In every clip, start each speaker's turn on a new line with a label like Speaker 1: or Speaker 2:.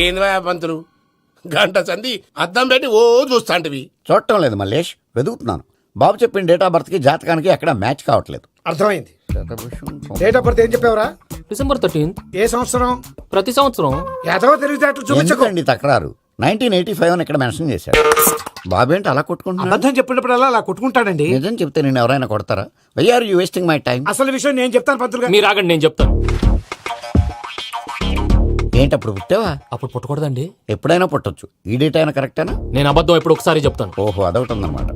Speaker 1: ఏంది పంతులు గంట సంధి అద్దం పెట్టి ఓ చూస్తాంటివి.
Speaker 2: చూడటం లేదు మల్లేష్, వెతుకుతున్నాను. బాబు చెప్పిన డేట్ ఆఫ్ బర్త్ కి జాతకానికి ఎక్కడ మ్యాచ్ కావట్లేదు.
Speaker 3: అర్థమైంది. డేట్ ఆఫ్ బర్త్ ఏం చెప్పావురా?
Speaker 4: December 13th.
Speaker 3: ఏ సంవత్సరం?
Speaker 4: ప్రతి సంవత్సరం.
Speaker 3: ఎదవ తెలివితేటలు చూపించకండి.
Speaker 2: ఎందుకండి తక్రారు? 1985 అని ఇక్కడ మెన్షన్ చేశాడు. బాబేంటి అలా కొట్టుకుంటున్నాడు?
Speaker 3: అబద్ధం చెప్పినప్పుడల్లా అలా కొట్టుకుంటాడండి.
Speaker 2: నిజం చెప్తే నేను ఎవరైనా కొడతారా? Why are you wasting my time?
Speaker 3: అసలు విషయం నేను చెప్తాను పంతులు గారు.
Speaker 4: మీరు ఆగండి, నేను చెప్తాను.
Speaker 2: ఏంటి అప్పుడు పుట్టావా?
Speaker 4: అప్పుడు పుట్టకూడదండి.
Speaker 2: ఎప్పుడైనా పుట్టొచ్చు. ఈ డేట్ అయినా కరెక్టేనా?
Speaker 4: నేను అబద్ధం ఎప్పుడు ఒకసారి చెప్తాను.
Speaker 2: ఓహో, అదొకటి ఉందన్నమాట.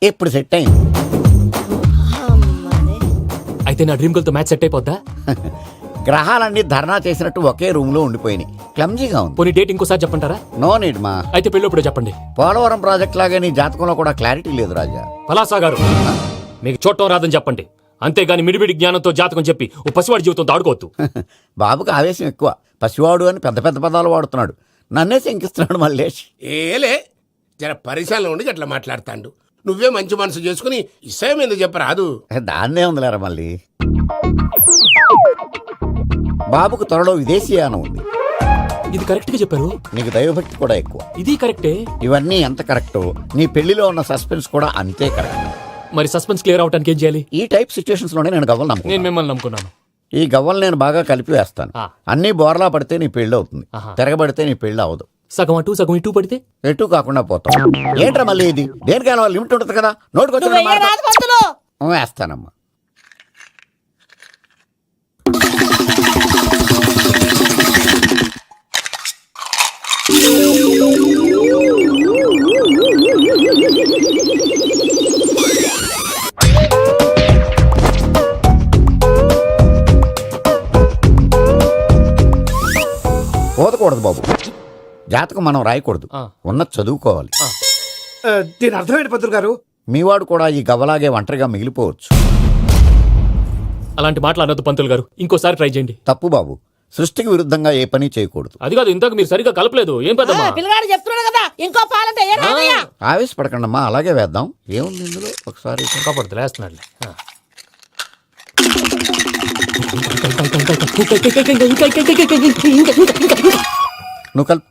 Speaker 2: ఇప్పుడు సెట్ అయింది.
Speaker 4: అయితే నా డ్రీమ్ గర్ల్ తో మ్యాచ్ సెట్ అయిపోద్దా?
Speaker 2: గ్రహాలన్నీ ధర్నా చేసినట్టు ఒకే రూమ్ లో ఉండిపోయినాయి. క్లమ్జీగా ఉంది.
Speaker 4: పోనీ డేట్ ఇంకోసారి చెప్పంటారా?
Speaker 2: నో నీడ్ మా.
Speaker 4: అయితే పెళ్ళప్పుడు చెప్పండి.
Speaker 2: పోలవరం ప్రాజెక్ట్ లాగే నీ జాతకంలో కూడా క్లారిటీ లేదు రాజా.
Speaker 4: పలాసా గారు, మీకు చూడటం రాదని చెప్పండి. అంతేగాని మిడిమిడి జ్ఞానంతో జాతకం చెప్పి ఓ పసివాడి జీవితం దాడుకోవద్దు.
Speaker 2: బాబుకి ఆవేశం ఎక్కువ. పసివాడు అని పెద్ద పెద్ద పదాలు వాడుతున్నాడు. నన్నే శంకిస్తున్నాడు మల్లేష్.
Speaker 1: ఏలే జర పరిశాలలో ఉండి అట్లా మాట్లాడతాండు. నువ్వే మంచి మనసు చేసుకుని ఇష్టం ఎందుకు చెప్పరాదు?
Speaker 2: దాన్నే ఉందిలేరా మళ్ళీ. బాబుకు త్వరలో విదేశీయానం ఉంది.
Speaker 4: ఇది కరెక్ట్ గా చెప్పారు.
Speaker 2: నీకు దైవభక్తి కూడా ఎక్కువ.
Speaker 4: ఇది కరెక్టే.
Speaker 2: ఇవన్నీ ఎంత కరెక్టో నీ పెళ్లిలో ఉన్న సస్పెన్స్ కూడా అంతే కరెక్ట్.
Speaker 4: మరి సస్పెన్స్ క్లియర్ అవడానికి ఏం చేయాలి?
Speaker 2: ఈ టైప్ సిచ్యువేషన్స్ లోనే నేను గవ్వలు
Speaker 4: నేను
Speaker 2: నమ్ముకున్నాను.
Speaker 4: మిమ్మల్ని నమ్ముకున్నాను.
Speaker 2: ఈ గవ్వలు నేను బాగా కలిపి వేస్తాను. అన్ని బోర్లా పడితే నీ పెళ్లి అవుతుంది. తిరగబడితే నీ పెళ్లి అవదు.
Speaker 4: సగం అటు సగం ఇటు పడితే
Speaker 2: ఎటు కాకుండా పోతాం. ఏంట్రా మళ్ళీ ఇది? దేనికైనా లిమిట్ ఉంటుంది కదా. నోటుకొచ్చిన వేస్తానమ్మా. పోదకూడదు బాబు. జాతకం మనం రాయకూడదు, ఉన్నది చదువుకోవాలి.
Speaker 3: దీని అర్థమైంది పంతులు గారు.
Speaker 2: మీవాడు కూడా ఈ గవ్వలాగే ఒంటరిగా మిగిలిపోవచ్చు.
Speaker 4: అలాంటి మాటలు అనొద్దు పంతులు గారు. ఇంకోసారి ట్రై చేయండి.
Speaker 2: తప్పు బాబు. సృష్టికి విరుద్ధంగా ఏ పని చేయకూడదు.
Speaker 4: అది కాదు, ఇంతకు మీరు సరిగ్గా కలపలేదు. ఏం పెద్దమ్మా?
Speaker 5: పిల్లగాడు చెప్తున్నాడు కదా, ఇంకో పాలంటే
Speaker 2: ఆవేశపడకండమ్మా, అలాగే వేద్దాం. ఏముంది ఇందులో? ఒకసారి
Speaker 4: కాపాడుతు లేస్తున్నాడు.
Speaker 2: నువ్వు కల్.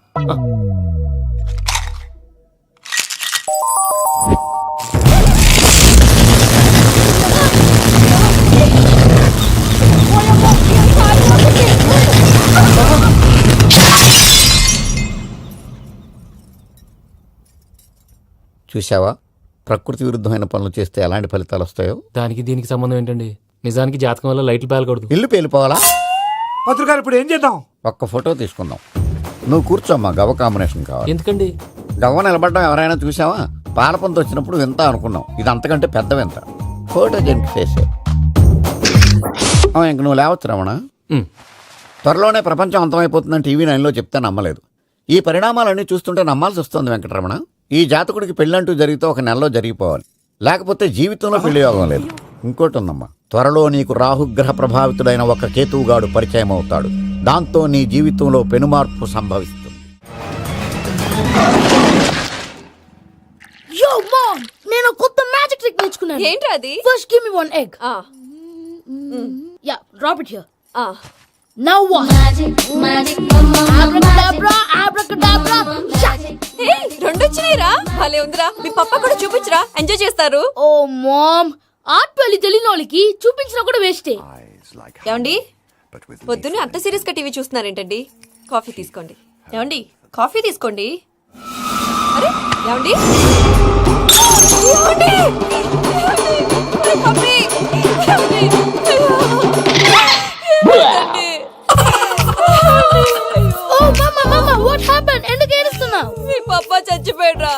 Speaker 2: చూసావా, ప్రకృతి విరుద్ధమైన పనులు చేస్తే ఎలాంటి ఫలితాలు వస్తాయో.
Speaker 4: దానికి దీనికి సంబంధం ఏంటండి? నిజానికి జాతకం వల్ల లైట్లు పేలకూడదు.
Speaker 2: ఇల్లు పేలిపోవాలా?
Speaker 3: పంతులు గారు ఇప్పుడు ఏం చేద్దాం?
Speaker 2: ఒక్క ఫోటో తీసుకుందాం. నువ్వు కూర్చోమ్మా. గవ్వ కాంబినేషన్ కావాలి.
Speaker 4: ఎందుకండి?
Speaker 2: గవ్వ నిలబడడం ఎవరైనా చూసావా? పాలపంత వచ్చినప్పుడు వింత అనుకున్నాం. ఇది అంతకంటే పెద్ద వింత. ఫోటో జంక్ చేసే. ఇంక నువ్వు లేవచ్చు రమణ. త్వరలోనే ప్రపంచం అంతమైపోతుందని టీవీ 9లో చెప్తే నమ్మలేదు. ఈ పరిణామాలన్నీ చూస్తుంటే నమ్మాల్సి వస్తుంది వెంకటరమణ. ఈ జాతకుడికి పెళ్ళంటూ జరిగితే ఒక నెలలో జరిగిపోవాలి, లేకపోతే జీవితంలో పెళ్లి యోగం లేదు. ఇంకోటి ఉందమ్మా, త్వరలో నీకు రాహుగ్రహ ప్రభావితుడైన ఒక కేతువుగాడు పరిచయం అవుతాడు. దాంతో నీ జీవితంలో పెనుమార్పు సంభవిస్తుంది.
Speaker 5: యో మామ్, నేను కొత్త మ్యాజిక్ ట్రిక్ నేర్చుకున్నాను.
Speaker 6: ఏంట్రా అది?
Speaker 5: First give me one egg. Yeah, drop it here. Now what? Magic abracadabra abracadabra.
Speaker 6: Hey, రెండు వచ్చినాయిరా. భలే ఉందిరా. మీ పప్ప కూడా చూపించరా, ఎంజాయ్ చేస్తారు.
Speaker 5: ఓ మామ్, ఆర్ట్ వెళ్ళి తెలియని వాళ్ళకి చూపించినా కూడా వేస్టే.
Speaker 6: ఏమండి, పొద్దున్నే అంత సీరియస్ గా టీవీ చూస్తున్నారేంటండి? కాఫీ తీసుకోండి. ఏమండి, కాఫీ తీసుకోండి. అరే ఏమండి, ఏమండి? పప్పి! ఏమండి?
Speaker 5: ఓ మమ్మా మమ్మా, వాట్ హ్యాపెన్? ఎందుకు ఏడుస్తున్నావు?
Speaker 6: మీ పప్ప చచ్చిపోయాడ్రా.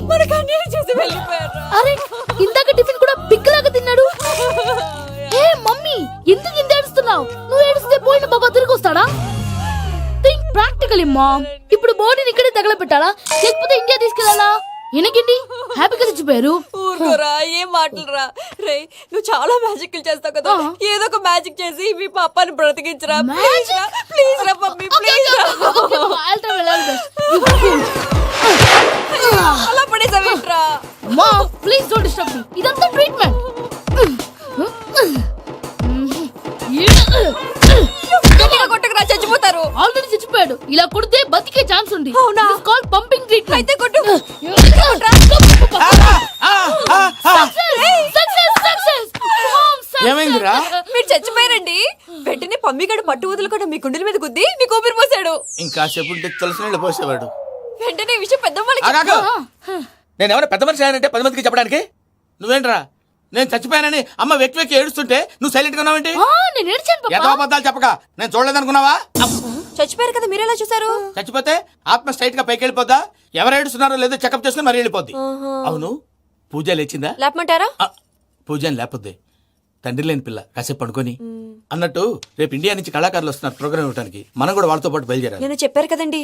Speaker 6: మనకు అన్యాయం చేసి వెళ్ళిపోయాడ్రా.
Speaker 5: అరే, ఇందాక టిఫిన్ కూడా పిక్కలాగా తిన్నాడు. హే మమ్మీ, ఎందుకు ఇంత ఏడుస్తున్నావు? నువ్వు ఏడిస్తే పోయిన బాబా తిరిగి వస్తాడా? Think practically mom. ఇప్పుడు బాడీని ఇక్కడే తగలబెట్టాలా, లేకపోతే ఇండియా తీసుకెళ్లాలా? ఎనకండి హ్యాపీగా చచ్చిపోయారు.
Speaker 6: ఊరుకోరా, ఏం మాటలురా. రే, నువ్వు చాలా మ్యాజిక్ చేస్తావు కదా, ఏదో ఒక మ్యాజిక్ చేసి మీ పాపాని బ్రతికించరా. ప్లీజ్ రా మమ్మీ, ప్లీజ్ రా. అలా పడేసావేంట్రా?
Speaker 5: Mom please don't disturb me. ఇదంతా ట్రీట్మెంట్.
Speaker 6: కొట్టకరా, చచ్చిపోతారు.
Speaker 5: ఆల్రెడీ చచ్చిపోయాడు. కొట్టాడు. ఇలా కొడితే బతికే ఛాన్స్ ఉంది.
Speaker 6: అవునా?
Speaker 5: Call pumping treatment.
Speaker 6: అయితే కొట్టు.
Speaker 3: ఏమైందిరా?
Speaker 6: మీరు చచ్చిపోయారండి. వెంటనే పమ్మిగాడు పట్టు వదులుకుండా మీ గుండెల మీద గుద్ది మీకు ఊపిరి పోసాడు.
Speaker 7: ఇంకా సేపు ఉంటే తులసి నీళ్ళు పోసేవాడు.
Speaker 6: వెంటనే ఈ విషయం పెద్దవాళ్ళకి
Speaker 7: ఆగాగు. నేను ఎవరైనా పెద్ద మనిషి అయ్యానంటే 10 మందికి చెప్పడానికి? నువ్వేంట్రా నేను చచ్చిపోయానని అమ్మ వెక్కి వెక్కి ఏడుస్తుంటే నువ్వు సైలెంట్ గా ఉన్నావేంటి?
Speaker 5: నేను ఏడ్చాను పాపా.
Speaker 7: ఎంతో అబద్ధాలు చెప్పక నేను చూడలేదనుకున్నావా?
Speaker 6: చచ్చిపోయారు కదా మీరెలా చూసారు?
Speaker 7: చచ్చిపోతే ఆత్మ స్ట్రైట్ గా పైకి వెళ్ళిపోద్దా? ఎవరు ఏడుస్తున్నారో లేదో చెకప్ చేసుకుని మరీ వెళ్ళిపోద్ది. అవును పూజ లేచిందా?
Speaker 6: లేపమంటారా?
Speaker 7: పూజ అని లేకపోద్ది. తండ్రి లేని పిల్ల కాసేపు పడుకొని అన్నట్టు రేపు ఇండియా నుంచి కళాకారులు వస్తున్నారు ప్రోగ్రామ్ ఇవ్వడానికి. మనం కూడా వాళ్ళతో పాటు బయలుదేరాలి.
Speaker 6: నేను చెప్పారు కదండి.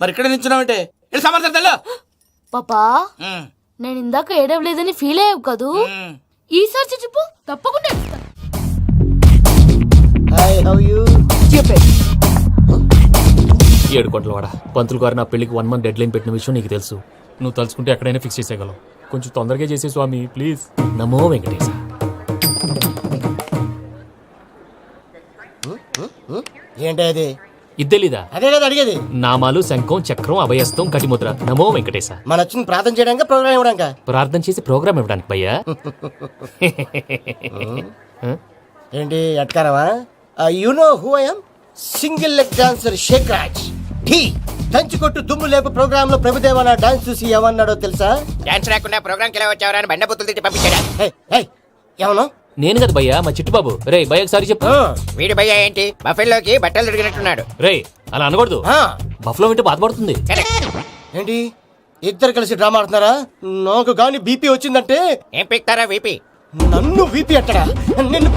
Speaker 7: మరి ఇక్కడ నిల్చున్నావంటే వెళ్ళి సమాధానం
Speaker 5: పాపా నేను ఇందాక ఏడవలేదని ఫీల్ అయ్యావు కదూ. ఈసారి చచ్చిపో తప్పకుండా ఏడుస్తా.
Speaker 4: ఏడు కోట్లవాడ పంతులు గారు నా పెళ్లికి 1 month డెడ్ లైన్ పెట్టిన విషయం నీకు తెలుసు. నువ్వు తలుచుకుంటే ఎక్కడైనా ఫిక్స్ చేసేయగలవు. కొంచెం తొందరగా చేసే స్వామి ప్లీజ్. నమో వెంకటేశ.
Speaker 8: ఏంటది?
Speaker 4: ఇది తెలీదా?
Speaker 8: అదే కదా అడిగేది.
Speaker 4: నామాలు శంఖం చక్రం అభయస్తం కటిముద్ర. నమో వెంకటేశ.
Speaker 8: మన వచ్చింది ప్రార్థన చేయడానికి ప్రోగ్రామ్ ఇవ్వడానికి.
Speaker 4: ప్రార్థన చేసి ప్రోగ్రామ్ ఇవ్వడానికి భయ్యా.
Speaker 8: ఏంటి ఎట్కారవా? You know who I am? Single leg dancer Shake Raj. టీ దంచి కొట్టు దుమ్ము లేపు ప్రోగ్రామ్ లో ప్రభుదేవ నా డాన్స్ చూసి ఏమన్నాడో తెలుసా?
Speaker 2: డాన్స్ రాకుండా ప్రోగ్రామ్ కి ఎలా వచ్చావరా అని బండ బుద్ధులు తిట్టి పంపించాడా?
Speaker 8: ఏమన్నా?
Speaker 4: నేను కదా భయ్యా మా చిట్టుబాబు. రే భయ్య ఒకసారి చెప్పు.
Speaker 2: వీడి భయ్య ఏంటి బఫెల్లోకి బట్టలు తిరిగినట్టున్నాడు.
Speaker 4: రే అలా అనకూడదు. బఫ్లో వింటే బాధపడుతుంది.
Speaker 8: ఏంటి ఇద్దరు కలిసి డ్రామా ఆడుతున్నారా? నాకు గాని బీపీ వచ్చిందంటే
Speaker 2: ఏం పీక్తారా వీపీ?
Speaker 8: నన్ను బీపీ అట్టడా? నిన్ను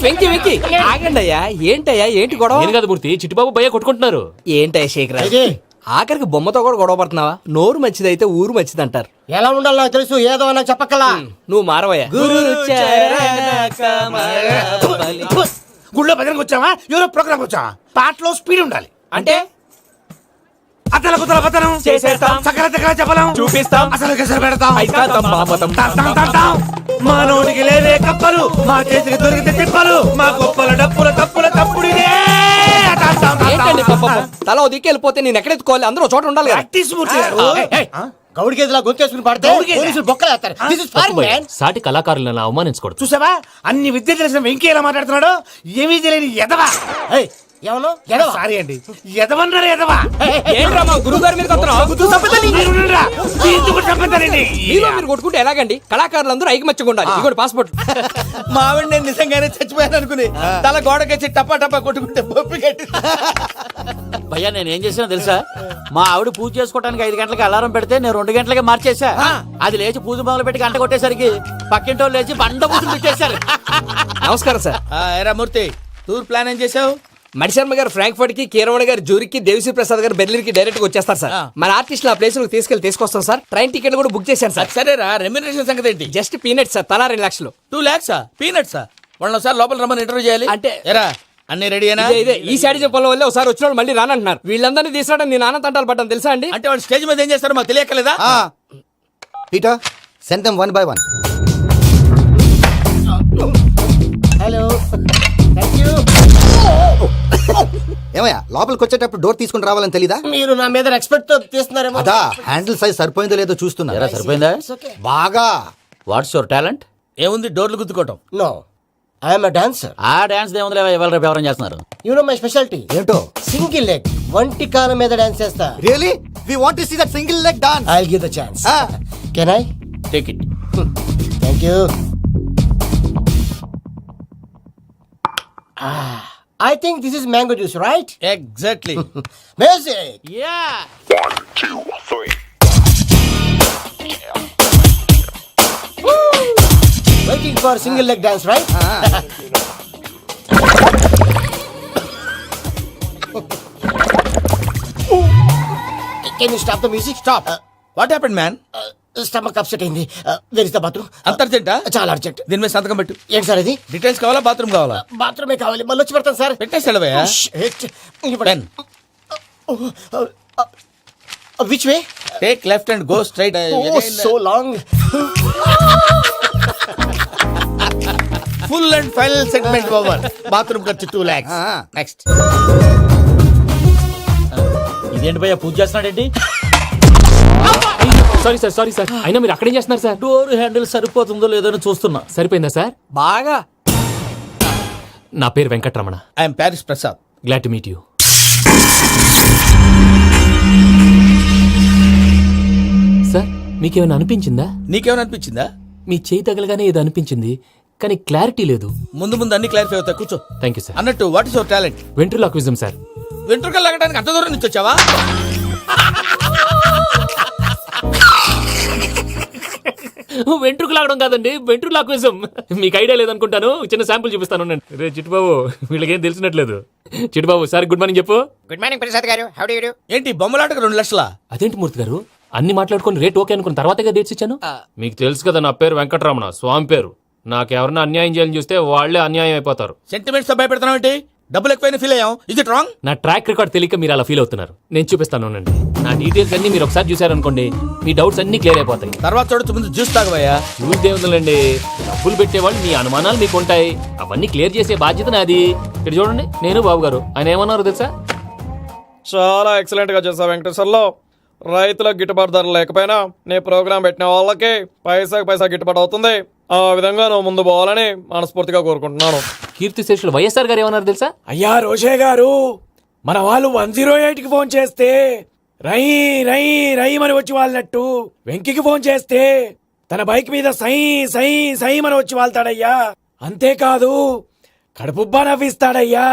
Speaker 9: వెంకి వెంకి ఆగండి అయ్యా. ఏంటయ్యా ఏంటి గొడవ?
Speaker 4: నేను కదా మూర్తి చిట్టుబాబు భయ్య కొట్టుకుంటున్నారు.
Speaker 9: ఏంటయ్యా శేఖర్ ఆఖరికి బొమ్మతో కూడా గొడవ పడుతున్నావా? నోరు మంచిదైతే ఊరు మంచిది అంటారు.
Speaker 8: ఎలా ఉండాలో నాకు తెలుసు, ఏదో నాకు చెప్పక్కలా.
Speaker 9: నువ్వు మారవయ్యా.
Speaker 3: గుళ్ళో భజనకు వచ్చావా? ఎవరో ప్రోగ్రామ్ వచ్చావా? పాటలో స్పీడ్ ఉండాలి.
Speaker 9: అంటే
Speaker 3: అతల కుతల పతనం
Speaker 9: చేసేస్తాం.
Speaker 3: సకల దగ్గర చెప్పలేం.
Speaker 9: చూపిస్తాం.
Speaker 3: అసలు గసలు పెడతాం.
Speaker 9: అయితాం మామతం.
Speaker 3: తాం తాం తాం. మా నోటికి లేవే కప్పలు, మా చేతికి దొరికితే తిప్పలు, మా గొప్పల డప్పుల తప్పుల తప్పుడిదే. తాం తాం తాం
Speaker 9: ఏంటండి
Speaker 3: తాం.
Speaker 9: పాపం? తల దిక్కి వెళ్ళిపోతే నేను ఎక్కడెత్తుకోవాలి? అందరూ ఒక చోట ఉండాలి కదా.
Speaker 3: ప్రాక్టీస్ మూర్తి గారు.
Speaker 8: గౌడి గేదెలా గొంతేసుకుని పడితే
Speaker 3: గౌడి
Speaker 8: పోలీసులు బొక్కలేస్తారు. This is
Speaker 4: తప్పు
Speaker 8: foreign,
Speaker 4: భయ్యా.
Speaker 8: man.
Speaker 4: సాటి కళాకారులను అవమానించకూడదు.
Speaker 3: చూసావా అన్ని విద్య తెలిసిన వెంకీ ఎలా మాట్లాడుతున్నాడు? ఏమీ తెలియని ఎదవా.
Speaker 8: ఏమన్నా?
Speaker 3: సారీ అండి, ఎదవన్నారు ఎదవా.
Speaker 9: ఏంట్రా మా గురువు గారి మీద
Speaker 3: మీరుండురా. దీంతో కూడా చంపుతారండి.
Speaker 9: మీలో మీరు కొట్టుకుంటే ఎలాగండి? కళాకారులందరూ ఐకమత్యంగా ఉండాలి. ఇదిగోటి పాస్పోర్ట్.
Speaker 7: మా ఆవిడ నేను నిజంగానే చచ్చిపోయాను అనుకుని తల గోడకొచ్చి టపా టపా కొట్టుకుంటే బొప్పి కట్టి.
Speaker 10: భయ్యా నేను ఏం చేసినా తెలుసా? మా ఆవిడ పూజ చేసుకోవడానికి 5 గంటలకి అలారం పెడితే నేను 2 గంటలకి మార్చేసా. అది లేచి పూజ మొదలు పెట్టి గంట కొట్టేసరికి పక్కింటోళ్ళు లేచి బండ పూజలు పెట్టేశారు.
Speaker 9: నమస్కారం సార్.
Speaker 7: ఏరా మూర్తి టూర్ ప్లాన్ ఏం చేసావు?
Speaker 9: మణిశర్మ గారు ఫ్రాంక్ఫర్ట్ కి, కీరవాణి గారు జూరిక్, దేవిశ్రీ ప్రసాద్ గారు బెర్లిన్ కి డైరెక్ట్ గా వచ్చేస్తారు సార్. మన ఆర్టిస్ట్ ఆ ప్లేస్ తీసుకొస్తాం సార్. ట్రైన్ టికెట్ కూడా బుక్ చేశాను సార్.
Speaker 7: సరేరా రెమ్యూనరేషన్ సంగతి ఏంటి?
Speaker 9: Just peanut sir. తలా 2 లక్షలు.
Speaker 7: 2 lakhs పీనట్సా? వాళ్ళని ఒకసారి లోపల రమ్మని ఇంటర్వ్యూ చేయాలి.
Speaker 9: అంటే
Speaker 7: ఎరా అన్ని రెడీ అయినా?
Speaker 9: ఇదే ఈ సైడ్ చెప్పడం వల్ల ఒకసారి వచ్చిన వాళ్ళు మళ్ళీ రానంటున్నారు. వీళ్ళందరినీ తీసుకురావడం నేను నాన్న తంటాలు పడ్డాను తెలుసా అండి?
Speaker 7: అంటే వాళ్ళు స్టేజ్ మీద ఏం చేస్తారో మాకు తెలియకలేదా?
Speaker 8: Peter send them one by one. Hello thank you.
Speaker 11: ఏమయ్యా లోపలికి వచ్చేటప్పుడు డోర్ తీసుకుని రావాలని తెలీదా?
Speaker 8: మీరు నా మీద ఎక్స్పెక్ట్ తో తీస్తున్నారేమో.
Speaker 11: అదా హ్యాండిల్ సైజ్ సరిపోయిందో లేదో చూస్తున్నా.
Speaker 10: సరిపోయిందా?
Speaker 11: బాగా.
Speaker 10: What's your talent?
Speaker 7: ఏముంది డోర్లు గుద్దుకోవటం.
Speaker 8: No I'm dancer.
Speaker 10: ఆ డాన్స్ దేవుందిలే ఇవాళ రేపు ఎవరైనా చేస్తున్నారు.
Speaker 8: యు నో మై స్పెషాలిటీ
Speaker 11: ఏంటో?
Speaker 8: సింగిల్ లెగ్ వంటి కాలం మీద డాన్స్ చేస్తా.
Speaker 11: Really we want to see that single leg dance.
Speaker 8: I will give the chance. Can I
Speaker 10: take it.
Speaker 8: Thank you. I think this is mango juice, right?
Speaker 7: Exactly.
Speaker 8: Music.
Speaker 10: Yeah.
Speaker 12: 1, 2, 3.
Speaker 8: Waiting for single leg dance, right? Can you stop the music?
Speaker 7: Stop. What happened man?
Speaker 8: Stomach upset అయింది. Where is the bathroom?
Speaker 7: అంత అర్జెంటా?
Speaker 8: చాలా urgent.
Speaker 7: దీని మీద సంతకం పెట్టు.
Speaker 8: ఏంటి sir ఇది?
Speaker 7: డీటెయిల్స్ కావాలా బాత్రూమ్ కావాలా?
Speaker 8: బాత్రూమే కావాలి. మళ్ళీ వచ్చి పెడతాను సార్.
Speaker 7: పెట్టేసాడవయ్యా. Pen
Speaker 8: which way?
Speaker 7: Take left and go straight.
Speaker 8: Oh, so long.
Speaker 7: Full and final segment over. Bathroom ఖర్చు 2 lakhs. నెక్స్ట్
Speaker 10: అదేంటి భయ్యా పూజ చేస్తున్నాడేంటి?
Speaker 4: సారీ సార్ అయినా మీరు అక్కడేం చేస్తున్నారు సార్?
Speaker 10: డోర్ హ్యాండిల్ సరిపోతుందో లేదో అని చూస్తున్నా.
Speaker 4: సరిపోయిందా సార్?
Speaker 9: బాగా.
Speaker 4: నా పేరు Venkatramana.
Speaker 7: I'm Paris Prasad.
Speaker 4: Glad to meet you. Sir మీకేమైనా అనిపించిందా?
Speaker 7: నీకేమైనా అనిపించిందా?
Speaker 4: మీ చేయి తగలగానే ఏదో అనిపించింది, కానీ క్లారిటీ లేదు.
Speaker 7: ముందు ముందు అన్ని క్లారిఫై అవుతాయి, కూర్చో.
Speaker 4: Thank you sir.
Speaker 7: అన్నట్టు what is your talent?
Speaker 4: Ventriloquism sir.
Speaker 7: వెంట్రుకలు లాగడానికి అంత దూరం నుంచి వచ్చావా?
Speaker 4: వెంట్రుకు లాగడం కాదండి, వెంట్రులాక్విజం. మీకు ఐడియా లేదనుకుంటాను, చిన్న శాంపుల్ చూపిస్తాను. రే చిట్టుబాబు, వీళ్ళకేం తెలిసినట్లేదు. చిట్టుబాబు సార్ గుడ్ మార్నింగ్ చెప్పు.
Speaker 9: గుడ్ మార్నింగ్ ప్రసాద్ గారు. How do you do?
Speaker 7: ఏంటి బొమ్మలాటకు 2 లక్షలా?
Speaker 4: అదేంటి మూర్తి గారు, అన్ని మాట్లాడుకుని రేట్ ఓకే అనుకున్న తర్వాతగా డేట్స్ ఇచ్చాను. మీకు తెలుసు కదా నా పేరు వెంకటరమణ, స్వామి పేరు. నాకెవరన్నా అన్యాయం చేయాలని చూస్తే వాళ్లే అన్యాయం అయిపోతారు.
Speaker 7: సెంటిమెంట్స్ తో భయపెడతావు ఏంటి? డబ్బులు ఎక్కువైనా ఫీల్ అయ్యాం. Is it wrong?
Speaker 4: నా ట్రాక్ రికార్డ్ తెలియక మీరు అలా ఫీల్ అవుతున్నారు. నేను చూపిస్తాను ఉండండి. నా డీటెయిల్స్ అన్ని మీరు ఒకసారి చూసారనుకోండి, మీ డౌట్స్ అన్ని క్లియర్ అయిపోతాయి.
Speaker 7: తర్వాత చూడొచ్చు, ముందు జ్యూస్ తాగబోయా.
Speaker 4: చూస్తే ఉందండి, డబ్బులు పెట్టేవాళ్ళు మీ అనుమానాలు మీకు ఉంటాయి, అవన్నీ క్లియర్ చేసే బాధ్యత నాది. ఇక్కడ చూడండి, నేను బాబు గారు. ఆయన ఏమన్నారు తెలుసా?
Speaker 13: చాలా ఎక్సలెంట్ గా చేసావు వెంకటేశ్వర్లో. రైతులకు గిట్టుబాటు ధర లేకపోయినా నీ ప్రోగ్రాం పెట్టిన వాళ్ళకి పైసాకి పైసా గిట్టుబాటు అవుతుంది. ఆ విధంగా నువ్వు ముందు పోవాలని మనస్ఫూర్తిగా కోరుకుంటున్నాను.
Speaker 4: కీర్తి శేషులు వైఎస్ఆర్ గారు ఏమన్నారు తెలుసా?
Speaker 3: అయ్యా రోషే గారు, మన వాళ్ళు 108కి ఫోన్ చేస్తే రై రై రై అని వచ్చి వాళ్ళనట్టు, వెంకికి ఫోన్ చేస్తే తన బైక్ మీద సై సై సై అని వచ్చి వాళ్తాడయ్యా. అంతేకాదు కడుపుబ్బా నవ్విస్తాడయ్యా.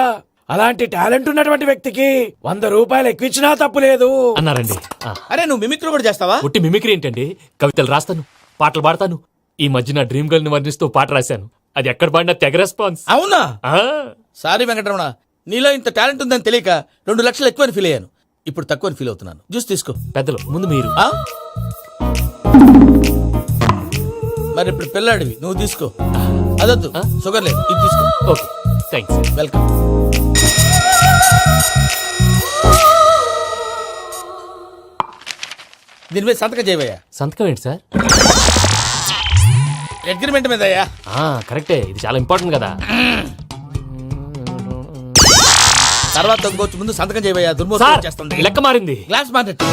Speaker 3: అలాంటి టాలెంట్ ఉన్నటువంటి వ్యక్తికి 100 రూపాయలు ఎక్కువచ్చినా తప్పు లేదు
Speaker 4: అన్నారండి.
Speaker 7: అరే నువ్వు మిమిక్రీ కూడా చేస్తావా?
Speaker 4: ఒట్టి మిమిక్రీ ఏంటండి, కవితలు రాస్తాను, పాటలు పాడతాను. ఈ మధ్య నా డ్రీమ్ గర్ల్ ని వర్ణిస్తూ పాట రాశాను, అది ఎక్కడ పాడినా తెగ రెస్పాన్స్.
Speaker 7: అవునా? సారీ వెంకటరమణ, నీలో ఇంత టాలెంట్ ఉందని తెలియక 2 లక్షలు ఎక్కువని ఫీల్ అయ్యాను. ఇప్పుడు తక్కువని ఫీల్ అవుతున్నాను. జ్యూస్ తీసుకో.
Speaker 4: పెద్దలు ముందు మీరు.
Speaker 7: మరి ఇప్పుడు పిల్లాడివి, నువ్వు తీసుకో. అదొద్దు, షుగర్ లేదు, ఇది తీసుకో.
Speaker 4: Okay thanks.
Speaker 7: వెల్కమ్. దీని మీద సంతకం చేయవయ్యా.
Speaker 4: సంతకం ఏంటి సార్?
Speaker 7: అగ్రిమెంట్ మీద అయ్యా.
Speaker 4: కరెక్టే, ఇది చాలా ఇంపార్టెంట్ కదా.
Speaker 7: తర్వాత ఇంకొచ్చి ముందు సంతకం చేయవయ్యా. దుర్మోహం చేస్తుంది.
Speaker 4: లెక్క మారింది.
Speaker 7: Glass market.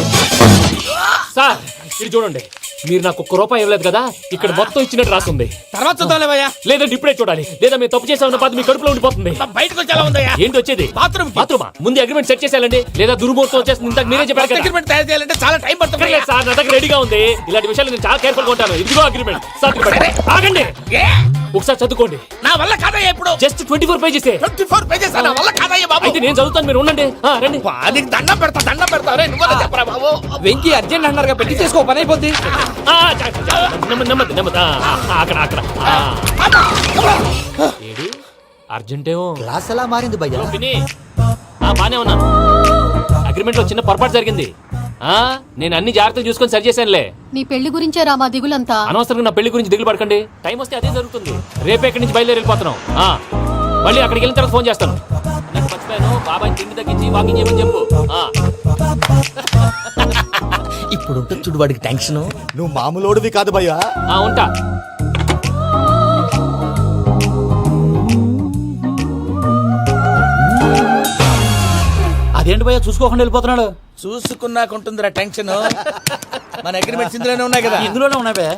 Speaker 4: సార్ ఇది చూడండి, మీరు నాకు ₹1 ఇవ్వలేదు కదా, ఇక్కడ మొత్తం ఇచ్చినట్టు రాస్తుంది.
Speaker 7: తర్వాత చూద్దాంలేవయ్యా.
Speaker 4: లేదంటే ఇప్పుడే చూడాలి, లేదా మేము తప్పు చేసామన్న బాధ మీ కడుపులో ఉండిపోతుంది.
Speaker 7: బయటకు వచ్చేలా ఉందయ్యా.
Speaker 4: ఏంటి వచ్చేది?
Speaker 7: బాత్రూమా?
Speaker 4: ముందు అగ్రిమెంట్ సెట్ చేసేయాలండి, లేదా దుర్మూర్తం వచ్చేస్తుంది. ఇంతకు మీరే చెప్పారు కదా.
Speaker 7: అగ్రిమెంట్ తయారు చేయాలంటే చాలా టైం పడుతుంది
Speaker 4: సార్. నా దగ్గర రెడీగా ఉంది. ఇలాంటి విషయాలు నేను చాలా కేర్ఫుల్ గా ఉంటాను. ఇదిగో అగ్రిమెంట్. ఆగండి, ఒకసారి చదువుకోండి.
Speaker 7: నా వల్ల కాదయ్యా. ఇప్పుడు
Speaker 4: జస్ట్ 24 పేజెస్.
Speaker 7: 24 పేజెస్ నా వల్ల కాదయ్యా బాబు.
Speaker 4: అయితే నేను చదువుతాను, మీరు ఉండండి. రండి.
Speaker 7: నీకు దండం పెడతా. రే నువ్వు చెప్పరా బాబు.
Speaker 9: వెంకీ అర్జెంట్ అన్నారుగా, పెట్టి చేసుకో, పని అయిపోద్ది.
Speaker 4: నెమ్మది. అక్కడ ఏడి అర్జెంటేమో.
Speaker 11: క్లాస్ ఎలా మారింది భయ్యా?
Speaker 4: బానే ఉన్నాను. అగ్రిమెంట్ లో చిన్న పొరపాటు జరిగింది. నేను అన్ని జాగ్రత్తలు చూసుకొని సరి చేశానులే.
Speaker 5: నీ పెళ్లి గురించే రా మా దిగులంతా.
Speaker 4: అనవసరంగా నా పెళ్లి గురించి దిగులు పడకండి. టైం వస్తే అదే జరుగుతుంది. రేపే ఇక్కడి నుంచి బయలుదేరి వెళ్ళిపోతున్నాం. మళ్ళీ అక్కడికి వెళ్ళిన తర్వాత ఫోన్ చేస్తాను. నాకు మర్చిపోయాను, బాబాయ్ తిండి తగ్గించి వాకింగ్ చేయమని చెప్పు.
Speaker 7: ఇప్పుడు ఉంటుంది చూడు వాడికి టెన్షన్.
Speaker 11: నువ్వు మామూలోడివి కాదు భయ్యా.
Speaker 4: ఉంటా.
Speaker 10: అదేంటి భయ్యా చూసుకోకుండా వెళ్ళిపోతున్నాడు?
Speaker 7: చూసుకున్నాకుంటుందిరా టెన్షన్. మన అగ్రిమెంట్స్ ఇందులోనే ఉన్నాయి కదా.
Speaker 10: ఇందులోనే ఉన్నాయి భయ్యా.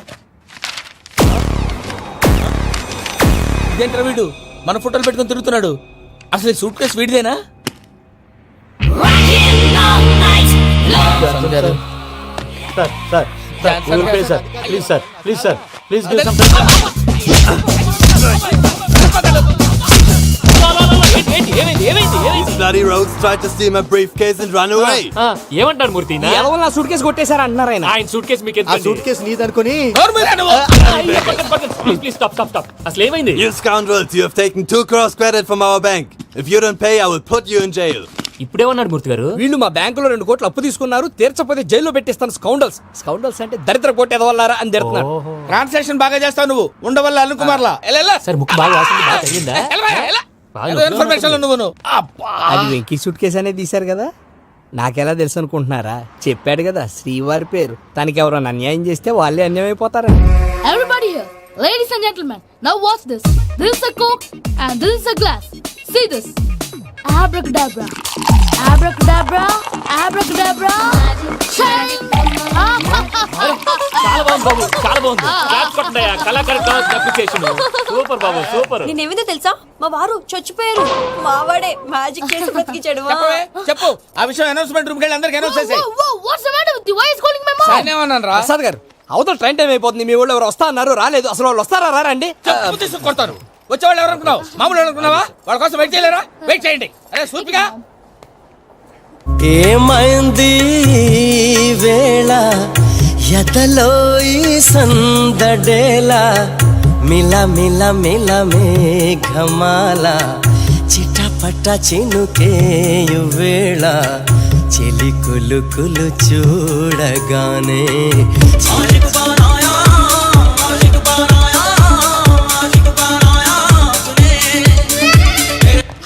Speaker 7: ఇదేంట్రా వీడు మన ఫోటోలు పెట్టుకొని తిరుగుతున్నాడు? అసలు సూట్ కేసు వీడిదేనా?
Speaker 10: ప్లీజ్
Speaker 4: ఏమంటారు మూర్తి?
Speaker 9: నా సూట్ కేసు కొట్టేశారు అంటున్నారు ఆయన.
Speaker 4: ఆయన సూట్ కేసు మీకు
Speaker 11: ఆ సూట్ కేసు నీదనుకుని.
Speaker 4: Please stop. అసలు ఏమైంది?
Speaker 3: You scoundrels, you have taken 2 crores credit from our bank. If you don't pay, I will put you in jail.
Speaker 4: ఇప్పుడేమన్నాడు మూర్తి గారు?
Speaker 9: వీళ్ళు మా బ్యాంకులో 2 కోట్లు అప్పు తీసుకున్నారు, తీర్చకపోతే జైల్లో పెట్టిస్తాను. స్కౌండల్స్ అంటే దరిద్ర కోట ఎదవల్లారా అని తిడుతున్నారు.
Speaker 7: ట్రాన్సాక్షన్ బాగా చేస్తావు నువ్వు. ఉండవల్ల అరుణ్ కుమార్లా.
Speaker 4: సార్ ముక్కు బాగా వాసింది, బాగా తగిలిందా?
Speaker 7: ఇన్ఫర్మేషన్ నువ్వు.
Speaker 9: అది వెంకీ సూట్ కేసు అనేది తీశారు కదా, నాకెలా తెలుసు అనుకుంటున్నారా? చెప్పాడు కదా శ్రీవారి పేరు. తనకి ఎవరైనా అన్యాయం చేస్తే వాళ్ళే అన్యాయం అయిపోతారా?
Speaker 5: Everybody here, ladies and gentlemen, now watch this. This is a Coke and this is a glass. See this. Abracadabra. Abracadabra, abracadabra.
Speaker 4: చాలా బాగుంది బాబు, చాలా బాగుంది. క్లాప్స్ కొట్టండి, కళాకారు అప్రిసియేషన్. సూపర్ బాబు, సూపర్.
Speaker 6: నేనేమిందో తెలుసా మా వారు చచ్చిపోయారు మావాడే మ్యాజిక్ చేసి బ్రతికించాడు
Speaker 7: చెప్పు ఆ విషయం అనౌన్స్మెంట్ రూమ్ కెళ్ళి అందరికి అనౌన్స్ చేసేయ్.
Speaker 5: Whoa, what's the matter with you? Why is calling my mom?
Speaker 7: నేనేమన్నాను రా?
Speaker 9: ప్రసాద్ గారు అవతల ట్రైన్ టైం అయిపోతుంది. మీ ఊళ్ళో ఎవరు వస్తా అన్నారు, రాలేదు. అసలు వాళ్ళు వస్తారా రారండి?
Speaker 7: చెప్పు తీసుకు కొడతారు. వచ్చేవాళ్ళు ఎవరు అనుకున్నావు? మామూలు వాళ్ళు అనుకున్నావా? వాళ్ళ కోసం వెయిట్ చేయలేరా? వెయిట్ చేయండి. అరే సూపిగా
Speaker 8: ఏమైంది వేళ ఎదలో ఈ సందడేలా మిల మిల మిల మేఘమాల చిటపట చినుకేయు వేళ చెలి కులు కులు చూడగానే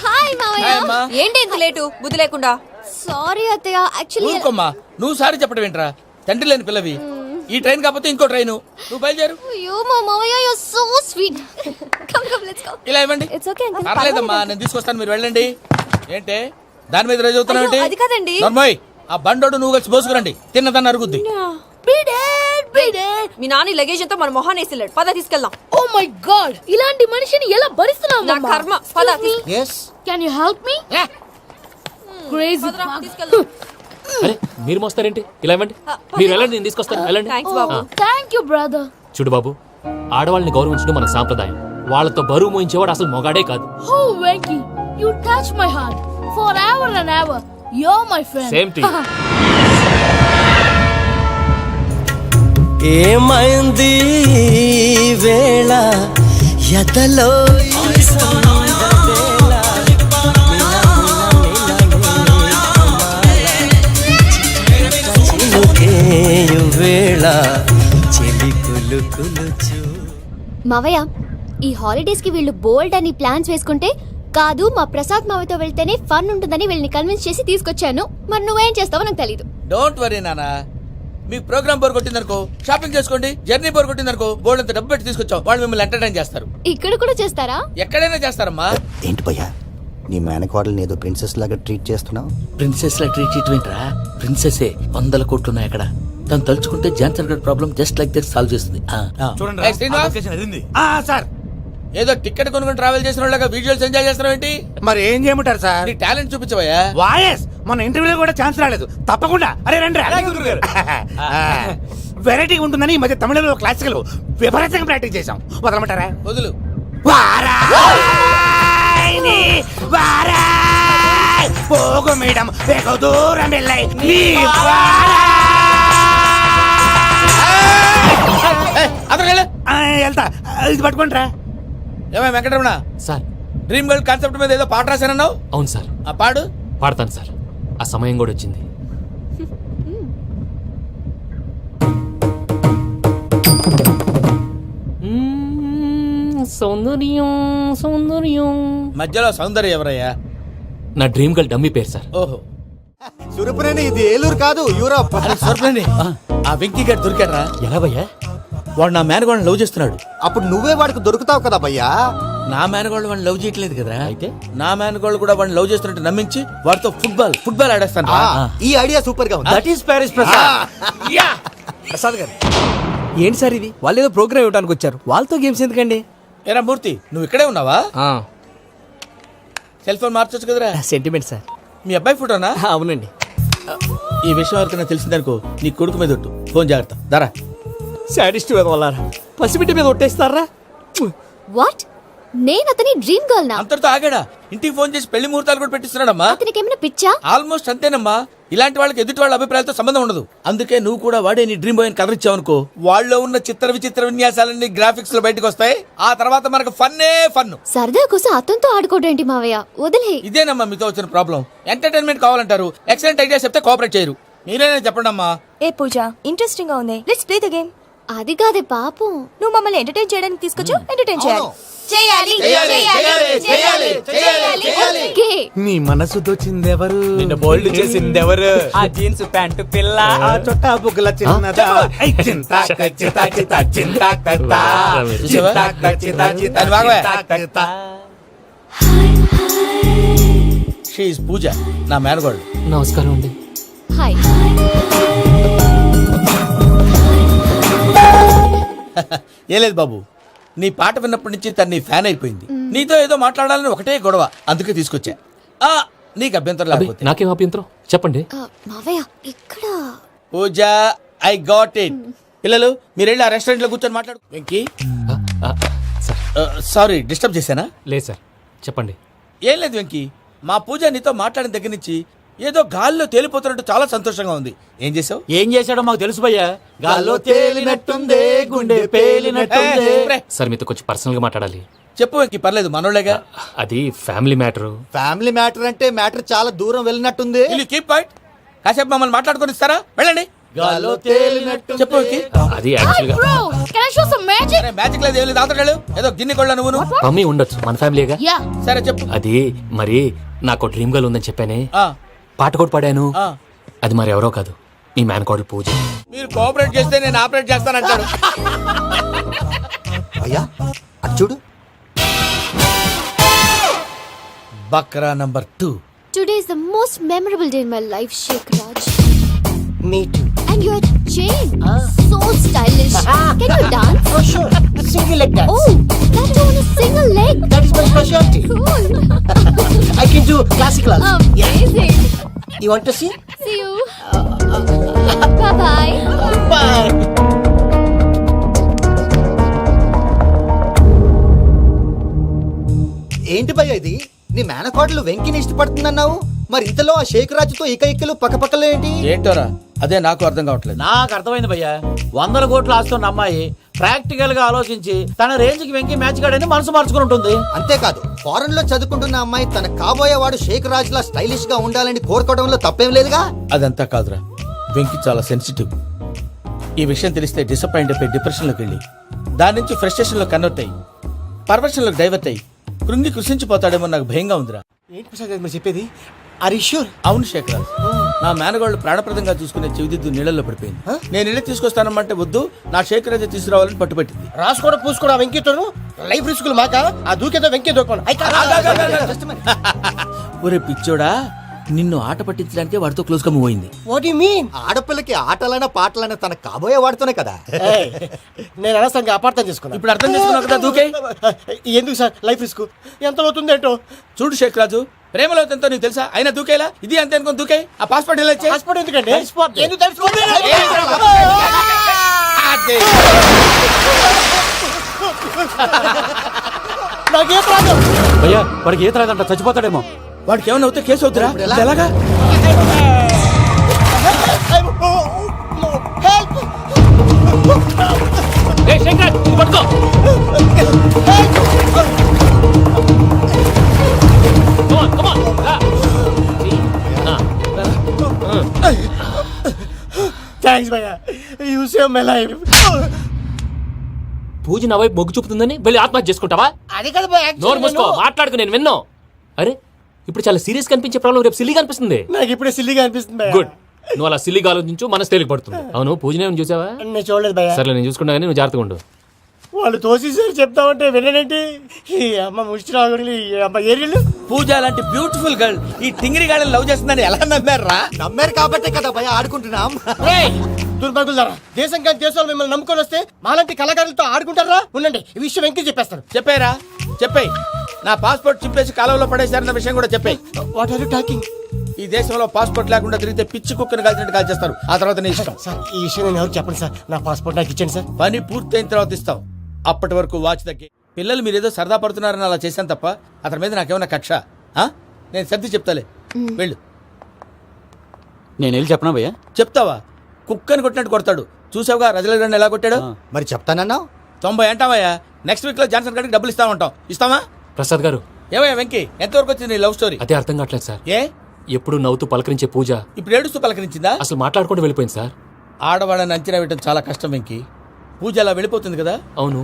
Speaker 6: హాయ్ మావయ్య ఏంటి ఇంత లేటు బుద్ధి లేకుండా సారీ అత్తయ్య యాక్చువల్లీ
Speaker 7: ఊరుకోమ్మా. నువ్వు సారి చెప్పడం ఏంట్రా? తండ్రి లేని పిల్లవి. ఈ ట్రైన్ కాకపోతే ఇంకో ట్రైన్. నువ్వు బయలుదేరు.
Speaker 6: అయ్యో మా మావయ్య you so sweet come come let's go
Speaker 7: ఇలా ఇవ్వండి.
Speaker 6: ఇట్స్ ఓకే అంకుల్
Speaker 7: పర్లేదమ్మా, నేను తీసుకొస్తాను, మీరు వెళ్ళండి. ఏంటే దాని మీద రోజు అవుతున్నావు
Speaker 6: అయ్యో, అది కాదండి.
Speaker 7: నర్మోయ్, ఆ బండోడు నువ్వు కలిసి పోసుకురండి. తిన్నదాన్ని అరుగుద్ది.
Speaker 5: Beat it.
Speaker 6: Me Nani luggage అంతా మన మొహాన్ని వేసిల్లాడు పద తీసుకెళ్దాం
Speaker 5: Oh my god! ఇలాంటి మనిషిని ఎలా భరిస్తున్నావు
Speaker 6: నా
Speaker 5: మమ్మా?
Speaker 6: కర్మ పద
Speaker 5: Can you help me? Crazy.
Speaker 6: తీసుకెళ్దాం
Speaker 4: అరే మీరు మోస్తారేంటి? ఇలా ఇవ్వండి, మీరు వెళ్ళండి, నేను తీసుకొస్తాను. వెళ్ళండి.
Speaker 6: Thanks Babu
Speaker 5: Thank you, brother.
Speaker 4: చూడు బాబు, ఆడవాళ్ళని గౌరవించడం మన సాంప్రదాయం. వాళ్ళతో బరువు మోయించేవాడు అసలు మొగాడే కాదు.
Speaker 5: Oh, Venky, you touch my heart forever and ever. You're my friend.
Speaker 4: Same to you.
Speaker 8: ఏమైంది వేళ ఎదలో ఈ సందడేలా చినుకేయు వేళ చెలి కులు కులు చూ
Speaker 6: మావయ్య ఈ హాలిడేస్ కి వీళ్ళు బోల్డ్ అని ప్లాన్స్ వేసుకుంటే కాదు మా ప్రసాద్ మావయ్యతో వెళ్తేనే ఫన్ ఉంటుందని వీళ్ళని కన్విన్స్ చేసి తీసుకొచ్చాను. మరి నువ్వేం చేస్తావో నాకు తెలీదు.
Speaker 7: డోంట్ వరీ నానా. మీకు ప్రోగ్రామ్ బోర్ కొట్టిందనుకో షాపింగ్ చేసుకోండి. జర్నీ బోర్ కొట్టిందనుకో బోర్డు అంత డబ్బు పెట్టి తీసుకొచ్చాం. వాళ్ళు మిమ్మల్ని ఎంటర్టైన్ చేస్తారు.
Speaker 6: ఇక్కడ కూడా చేస్తారా?
Speaker 7: ఎక్కడైనా చేస్తారమ్మా.
Speaker 11: ఏంటి భయ్యా నీ మేనకోడల్ని ఏదో ప్రిన్సెస్ లాగా ట్రీట్ చేస్తున్నావు?
Speaker 10: ప్రిన్సెస్ లా ట్రీట్ చేయటమేంట్రా? ప్రిన్సెసే 100 కోట్లు ఉన్నాయి అక్కడ. తను తలుచుకుంటే జాన్సన్ గడ్ problem just like that solve చేస్తుంది.
Speaker 7: ఏయ్, శ్రీనివాస్.
Speaker 11: సార్
Speaker 7: ఏదో టికెట్ కొనుక్కొని ట్రావెల్ చేసిన వాళ్ళగా విజువల్స్ ఎంజాయ్ చేస్తున్నావు ఏంటి?
Speaker 11: మరి ఏం చేయమంటారు సార్?
Speaker 7: నీ టాలెంట్ చూపించవయ్యా.
Speaker 11: వాయస్ మన ఇంటర్వ్యూలో కూడా ఛాన్స్ రాలేదు. తప్పకుండా అరే రండి వెరైటీ ఉంటుందని ఈ మధ్య తమిళంలో క్లాసికల్ విపరీతంగా ప్రాక్టీస్ చేశాం. వదలమంటారా?
Speaker 7: వదులు.
Speaker 11: పోగు మేడం వెగు దూరం వెళ్ళై నీ వెళ్తా ఇది పట్టుకుంటారా?
Speaker 7: ఏమై Venkataramana,
Speaker 4: sir.
Speaker 7: Dream girl concept మీద ఏదో పాట రాశానన్నావు.
Speaker 4: అవును సార్.
Speaker 7: ఆ పాడు.
Speaker 4: పాడతాను సార్. ఆ సమయం కూడా వచ్చింది. సౌందర్యం సౌందర్యం.
Speaker 7: మధ్యలో సౌందర్య ఎవరయ్యా?
Speaker 4: నా డ్రీమ్ గర్ల్ డమ్మీ పేరు సార్.
Speaker 7: ఓహో,
Speaker 11: సురపురేని ఇది ఏలూరు కాదు యూరోప్.
Speaker 7: సూపర్. ఆ వెంకీ గారు దొరికాడరా?
Speaker 4: ఎలా భయ్యా?
Speaker 7: వాడు నా మేనగోళ్ళని లవ్ చేస్తున్నాడు.
Speaker 11: అప్పుడు నువ్వే వాడికి దొరుకుతావు కదా భయ్యా.
Speaker 7: నా మేనగోళ్ళు వాడిని లవ్ చేయట్లేదు కదరా. అయితే నా మేనగోళ్ళు కూడా వాడిని లవ్ చేస్తున్నట్టు నమ్మించి వాడితో ఫుట్బాల్ ఆడేస్తాను.
Speaker 11: ఈ ఐడియా సూపర్ గా ఉంది.
Speaker 10: That is Paris Prasad.
Speaker 9: Prasad గారు ఏంటి సార్ ఇది? వాళ్ళు ఏదో ప్రోగ్రామ్ ఇవ్వడానికి వచ్చారు, వాళ్ళతో గేమ్స్ ఎందుకండి?
Speaker 7: ఏరా మూర్తి, నువ్వు ఇక్కడే ఉన్నావా? సెల్ ఫోన్ మార్చొచ్చు కదరా.
Speaker 9: Sentiment sir.
Speaker 7: మీ అబ్బాయి ఫోటోనా?
Speaker 9: అవునండి.
Speaker 7: ఈ విషయం ఎవరికైనా తెలిసిందనుకో నీ కొడుకు మీద ఒట్టు. ఫోన్ జాగ్రత్త. దరా
Speaker 9: సాడిస్ట్ వాళ్ళారా, పసిబిడ్డ మీద ఒట్టేస్తారా?
Speaker 6: వాట్? నేను అతని డ్రీమ్ గర్ల్ నా?
Speaker 7: అంతటితో ఆగాడా? ఇంటికి ఫోన్ చేసి పెళ్లి ముహూర్తాలు కూడా పెట్టిస్తున్నాడమ్మా.
Speaker 6: అతనికి ఏమైనా పిచ్చా?
Speaker 7: ఆల్మోస్ట్ అంతేనమ్మా. ఇలాంటి వాళ్ళకి ఎదుటి వాళ్ళ అభిప్రాయాలతో సంబంధం ఉండదు. అందుకే నువ్వు కూడా వాడే నీ డ్రీమ్ బాయ్ కవర్ ఇచ్చావనుకో, వాళ్ళలో ఉన్న చిత్ర విచిత్ర విన్యాసాలన్నీ గ్రాఫిక్స్ లో బయటకు వస్తాయి. ఆ తర్వాత మనకు ఫన్నే ఫన్.
Speaker 6: సరదా కోసం అతనితో ఆడుకోవడం మావయ్య, వదిలే.
Speaker 7: ఇదేనమ్మా మీతో వచ్చిన ప్రాబ్లం. ఎంటర్టైన్మెంట్ కావాలంటారు, ఎక్సలెంట్ ఐడియా చెప్తే కోఆపరేట్ చేయరు. మీరేనా చెప్పండి అమ్మా.
Speaker 6: ఏ పూజ, ఇంట్రెస్టింగ్ గా ఉంది, లెట్స్ ప్లే ద గేమ్. అది కాదే పాపం, నువ్వు మమ్మల్ని ఎంటర్టైన్ చేయడానికి తీసుకొచ్చు, ఎంటర్టైన్ చేయాలి.
Speaker 11: నీ మనసు దోచిందెవరు?
Speaker 9: నిన్న బోల్డ్ చేసిందెవరు? ఆ జీన్స్ ప్యాంటు పిల్ల,
Speaker 11: ఆ చొట్టా బుగ్గల చిన్నదా. ఐ చింతా చితా చితా చింతా కత్తా. చింతా చితా చితా చితా కత్తా.
Speaker 7: షీ ఇస్ పూజ, నా మేనగోడు.
Speaker 4: నమస్కారం అండి.
Speaker 6: హాయ్.
Speaker 7: ఏ లేదు బాబు, నీ పాట విన్నప్పటి నుంచి తను నీ ఫ్యాన్ అయిపోయింది. నీతో ఏదో మాట్లాడాలని ఒకటే గొడవ, అందుకే తీసుకొచ్చా. నీకు అభ్యంతరం
Speaker 4: అబ్బే,
Speaker 7: లేకపోతే.
Speaker 4: నాకేం అభ్యంతరం చెప్పండి.
Speaker 6: మావయ్య ఇక్కడ
Speaker 7: పూజ, ఐ గాట్ ఇట్. పిల్లలు మీరు వెళ్ళి ఆ రెస్టారెంట్ లో కూర్చొని మాట్లాడు. వెంకీ,
Speaker 4: సార్
Speaker 7: సారీ డిస్టర్బ్ చేశానా?
Speaker 4: లేదు సార్ చెప్పండి.
Speaker 7: ఏం లేదు వెంకీ, మా పూజ నీతో మాట్లాడిన దగ్గర నుంచి ఏదో గాల్లో తేలిపోతున్నట్టు చాలా సంతోషంగా ఉంది. ఏం చేసావు?
Speaker 10: ఏం చేశాడో మాకు తెలుసు భయ్యా. గాల్లో తేలినట్టుందే, గుండె పేలినట్టుందే.
Speaker 4: సార్ మీతో కొంచెం పర్సనల్ గా మాట్లాడాలి.
Speaker 7: చెప్పు వెంకీ, పర్లేదు మనోళ్ళేగా.
Speaker 4: అది ఫ్యామిలీ మ్యాటరు.
Speaker 2: ఫ్యామిలీ మ్యాటర్ అంటే మ్యాటర్ చాలా దూరం వెళ్ళినట్టుంది.
Speaker 7: Keep point. కాసేపు మమ్మల్ని మాట్లాడుకొని ఇస్తారా? వెళ్ళండి.
Speaker 10: గాల్లో తేలినట్టు
Speaker 7: చెప్పు వెంకీ.
Speaker 4: అది యాక్చువల్ గా
Speaker 5: Bro, can I show some magic?
Speaker 7: Magic లేదు, ఏం లేదు. ఆతడాడు ఏదో గిన్నె కొళ్ళ నువ్వు.
Speaker 4: మమ్మీ ఉండొచ్చు, మన ఫ్యామిలీగా.
Speaker 5: Yeah.
Speaker 7: సరే చెప్పు.
Speaker 4: అది మరి నాకు డ్రీమ్ గర్ల్ ఉందని చెప్పానే,
Speaker 7: ఆ,
Speaker 4: పాట కూడా పాడాను.
Speaker 7: ఆ.
Speaker 4: అది మరి ఎవరో కాదు, నీ మేనకోడలు పూజ.
Speaker 7: మీరు కోఆపరేట్ చేస్తే నేను ఆపరేట్ చేస్తానంటాడు.
Speaker 2: అయ్యా అది చూడు.
Speaker 7: బక్రా number 2.
Speaker 6: Today is the most memorable day in my life, Shake Raj.
Speaker 8: Me too.
Speaker 6: And your chain, so stylish. Can you dance?
Speaker 8: Oh, sure. Single leg dance.
Speaker 6: Oh, that too on a single leg.
Speaker 8: That is my specialty.
Speaker 6: Cool.
Speaker 8: I can do classical also.
Speaker 6: Amazing.
Speaker 8: You want to see?
Speaker 6: See you. Bye-bye.
Speaker 8: Bye.
Speaker 2: ఏంటి భయ్య ఇది? నీ మేనకోడలు వెంకిని ఇష్టపడుతుందన్నావు, మరి ఇంతలో ఆ షేక్ రాజుతో ఇకలు పక్కపక్కలో ఏంటి?
Speaker 7: ఏంటోరా, అదే నాకు అర్థం కావట్లేదు.
Speaker 10: నాకు అర్థమైంది భయ్యా. 100 కోట్లు ఆస్తున్న అమ్మాయి ప్రాక్టికల్ గా ఆలోచించి తన రేంజ్ కి వెంకి మ్యాచ్ కాడని మనసు మార్చుకుని ఉంటుంది.
Speaker 2: అంతేకాదు, ఫారెన్ లో చదువుకుంటున్న అమ్మాయి తన కాబోయేవాడు షేక్ రాజ్ లా స్టైలిష్ గా ఉండాలని కోరుకోవడంలో తప్పేం లేదుగా.
Speaker 7: అదంతా కాదురా, వెంకి చాలా సెన్సిటివ్. ఈ విషయం తెలిస్తే డిసప్పాయింట్ అయిపోయి డిప్రెషన్లోకి వెళ్ళి దాని నుంచి ఫ్రస్ట్రేషన్లో కన్వర్ట్ అయ్యి పర్వర్షన్లోకి డైవర్ట్ అయ్యి కృంగి కృషించిపోతాడేమో నాకు భయంగా ఉందిరా.
Speaker 8: ఏంటి ప్రసాద్ గారు మీరు చెప్పేది? Are you sure?
Speaker 7: అవును శేఖర్, నా మేనగాళ్ళు ప్రాణప్రదంగా చూసుకునే చెవిదిద్దు నీళ్ళల్లో పడిపోయింది. నేను ఇల్లు తీసుకొస్తానమ్మంటే వద్దు, నా శేఖర్ అయితే తీసుకురావాలని పట్టుబట్టింది.
Speaker 8: రాసుకోవడం పూసుకోవడం ఆ వెంకీతోను లైఫ్ రిస్కులు మాక. ఆ దూకేదో వెంకీ దూకోను.
Speaker 7: ఒరే పిచ్చోడా, నిన్ను ఆట పట్టించడానికే వాడితో క్లోజ్ గా మూవ్ అయింది.
Speaker 8: What you mean?
Speaker 2: ఆడపిల్లకి ఆటలైనా పాటలైనా తన కాబోయే వాడితోనే కదా.
Speaker 8: నేను అనవసరంగా అపార్థం చేసుకున్నా.
Speaker 7: ఇప్పుడు అర్థం చేసుకున్నావు కదా, దూకే.
Speaker 8: ఎందుకు సార్ లైఫ్ రిస్క్? ఎంత అవుతుంది ఏంటో
Speaker 7: చూడు శేఖర్ రాజు, ప్రేమలో ఎంతో నీకు తెలుసా? అయినా దూకేలా? ఇది అంతే అనుకుని దూకే. ఆ పాస్పోర్ట్ ఎలా ఇచ్చే?
Speaker 8: పాస్పోర్ట్ ఎందుకండి? ఎందుకు తెలుసుకోండి? నాకేం ప్రాబ్లం?
Speaker 10: భయ్యా వాడికి ఈత రాదంట, చచ్చిపోతాడేమో.
Speaker 7: వాడికి ఏమైనా అవుతే కేసు అవుతురా? ఎలాగా?
Speaker 4: ఏయ్ శంకర్, ఇది పట్టుకో. Come on, come on. రా.
Speaker 8: థ్యాంక్స్ భయ్యా, యు సేవ్ మై లైఫ్.
Speaker 4: పూజ నా వైపు మొగ్గు చూపుతుందని వెళ్ళి ఆత్మహత్య చేసుకుంటావా?
Speaker 8: అది కదా భయ్యా,
Speaker 4: నోరు మూసుకో, మాట్లాడుకు, నేను విన్నాను. అరే ఇప్పుడు చాలా సీరియస్ కనిపించే ప్రాబ్లం రేపు సిల్లీగా అనిపిస్తుంది.
Speaker 8: నాకు ఇప్పుడే సిల్లిగా అనిపిస్తుంది భయ్యా.
Speaker 4: గుడ్, నువ్వు అలా సిల్లీగా ఆలోచించు, మనసు తేలిక పడుతుంది. అవును పూజనే చూసావా?
Speaker 8: నేను చూడలేదు భయ్యా.
Speaker 4: సర్లే నేను చూసుకున్నా కానీ నువ్వు జాగ్రత్తగా ఉండు.
Speaker 8: వాళ్ళు తోసేసారు చెప్తామంటే విననేంటి? ఈ అమ్మ ముష్టి రాగుడి, ఈ అమ్మ ఏరియాలు.
Speaker 7: పూజ లాంటి బ్యూటిఫుల్ గర్ల్ ఈ టింగిరి గాడిని లవ్ చేస్తుందని ఎలా నమ్మారా?
Speaker 2: నమ్మారు కాబట్టే కదా భయ ఆడుకుంటున్నాం.
Speaker 8: దుర్భగులారా, దేశం కానీ దేశాలు మిమ్మల్ని నమ్ముకొని వస్తే మాలాంటి కళాకారులతో ఆడుకుంటారా? ఉండండి, ఈ విషయం వెంకీ చెప్పేస్తాను.
Speaker 7: చెప్పారా? చెప్పేయ్. నా పాస్పోర్ట్ చింపేసి కాలంలో పడేశారన్న విషయం కూడా చెప్పేయ్.
Speaker 8: What are you talking?
Speaker 7: ఈ దేశంలో పాస్పోర్ట్ లేకుండా తిరిగితే పిచ్చి కుక్కను కాల్చినట్టు కాల్చేస్తారు. ఆ తర్వాత నీ ఇష్టం.
Speaker 8: సార్ ఈ విషయం నేను ఎవరు చెప్పండి సార్. నా పాస్పోర్ట్ నాకు ఇచ్చేయండి సార్.
Speaker 7: పని పూర్తయిన తర్వాత ఇస్తాం. అప్పటి వరకు వాచ్ తగ్గి. పిల్లలు మీరేదో సరదా పడుతున్నారని అలా చేశాను తప్ప అతని మీద నాకేమన్నా కక్ష? నేను సర్ది చెప్తాలే, వెళ్ళు.
Speaker 10: నేను వెళ్ళి చెప్పనా భయ్యా?
Speaker 7: చెప్తావా? కుక్కని కొట్టినట్టు కొడతాడు. చూసావుగా రజల గండి ఎలా కొట్టాడు?
Speaker 2: మరి చెప్తానన్నావు.
Speaker 7: 90 అంటావయ్యా. నెక్స్ట్ వీక్ లో జాన్సన్ గారికి డబ్బులు ఇస్తామంటాం. ఇస్తామా?
Speaker 4: ప్రసాద్ గారు,
Speaker 7: ఏమయ్యా వెంకీ, ఎంతవరకు వచ్చింది నీ లవ్ స్టోరీ?
Speaker 4: అదే అర్థం కావట్లేదు సార్.
Speaker 7: ఏ
Speaker 4: ఎప్పుడు నవ్వుతూ పలకరించే పూజ
Speaker 7: ఇప్పుడు ఏడుస్తూ పలకరించిందా?
Speaker 4: అసలు మాట్లాడుకుంటూ వెళ్ళిపోయింది సార్.
Speaker 7: ఆడవాళ్ళని అంచనా వేయడం చాలా కష్టం వెంకీ. పూజ అలా వెళ్ళిపోతుంది కదా.
Speaker 4: అవును.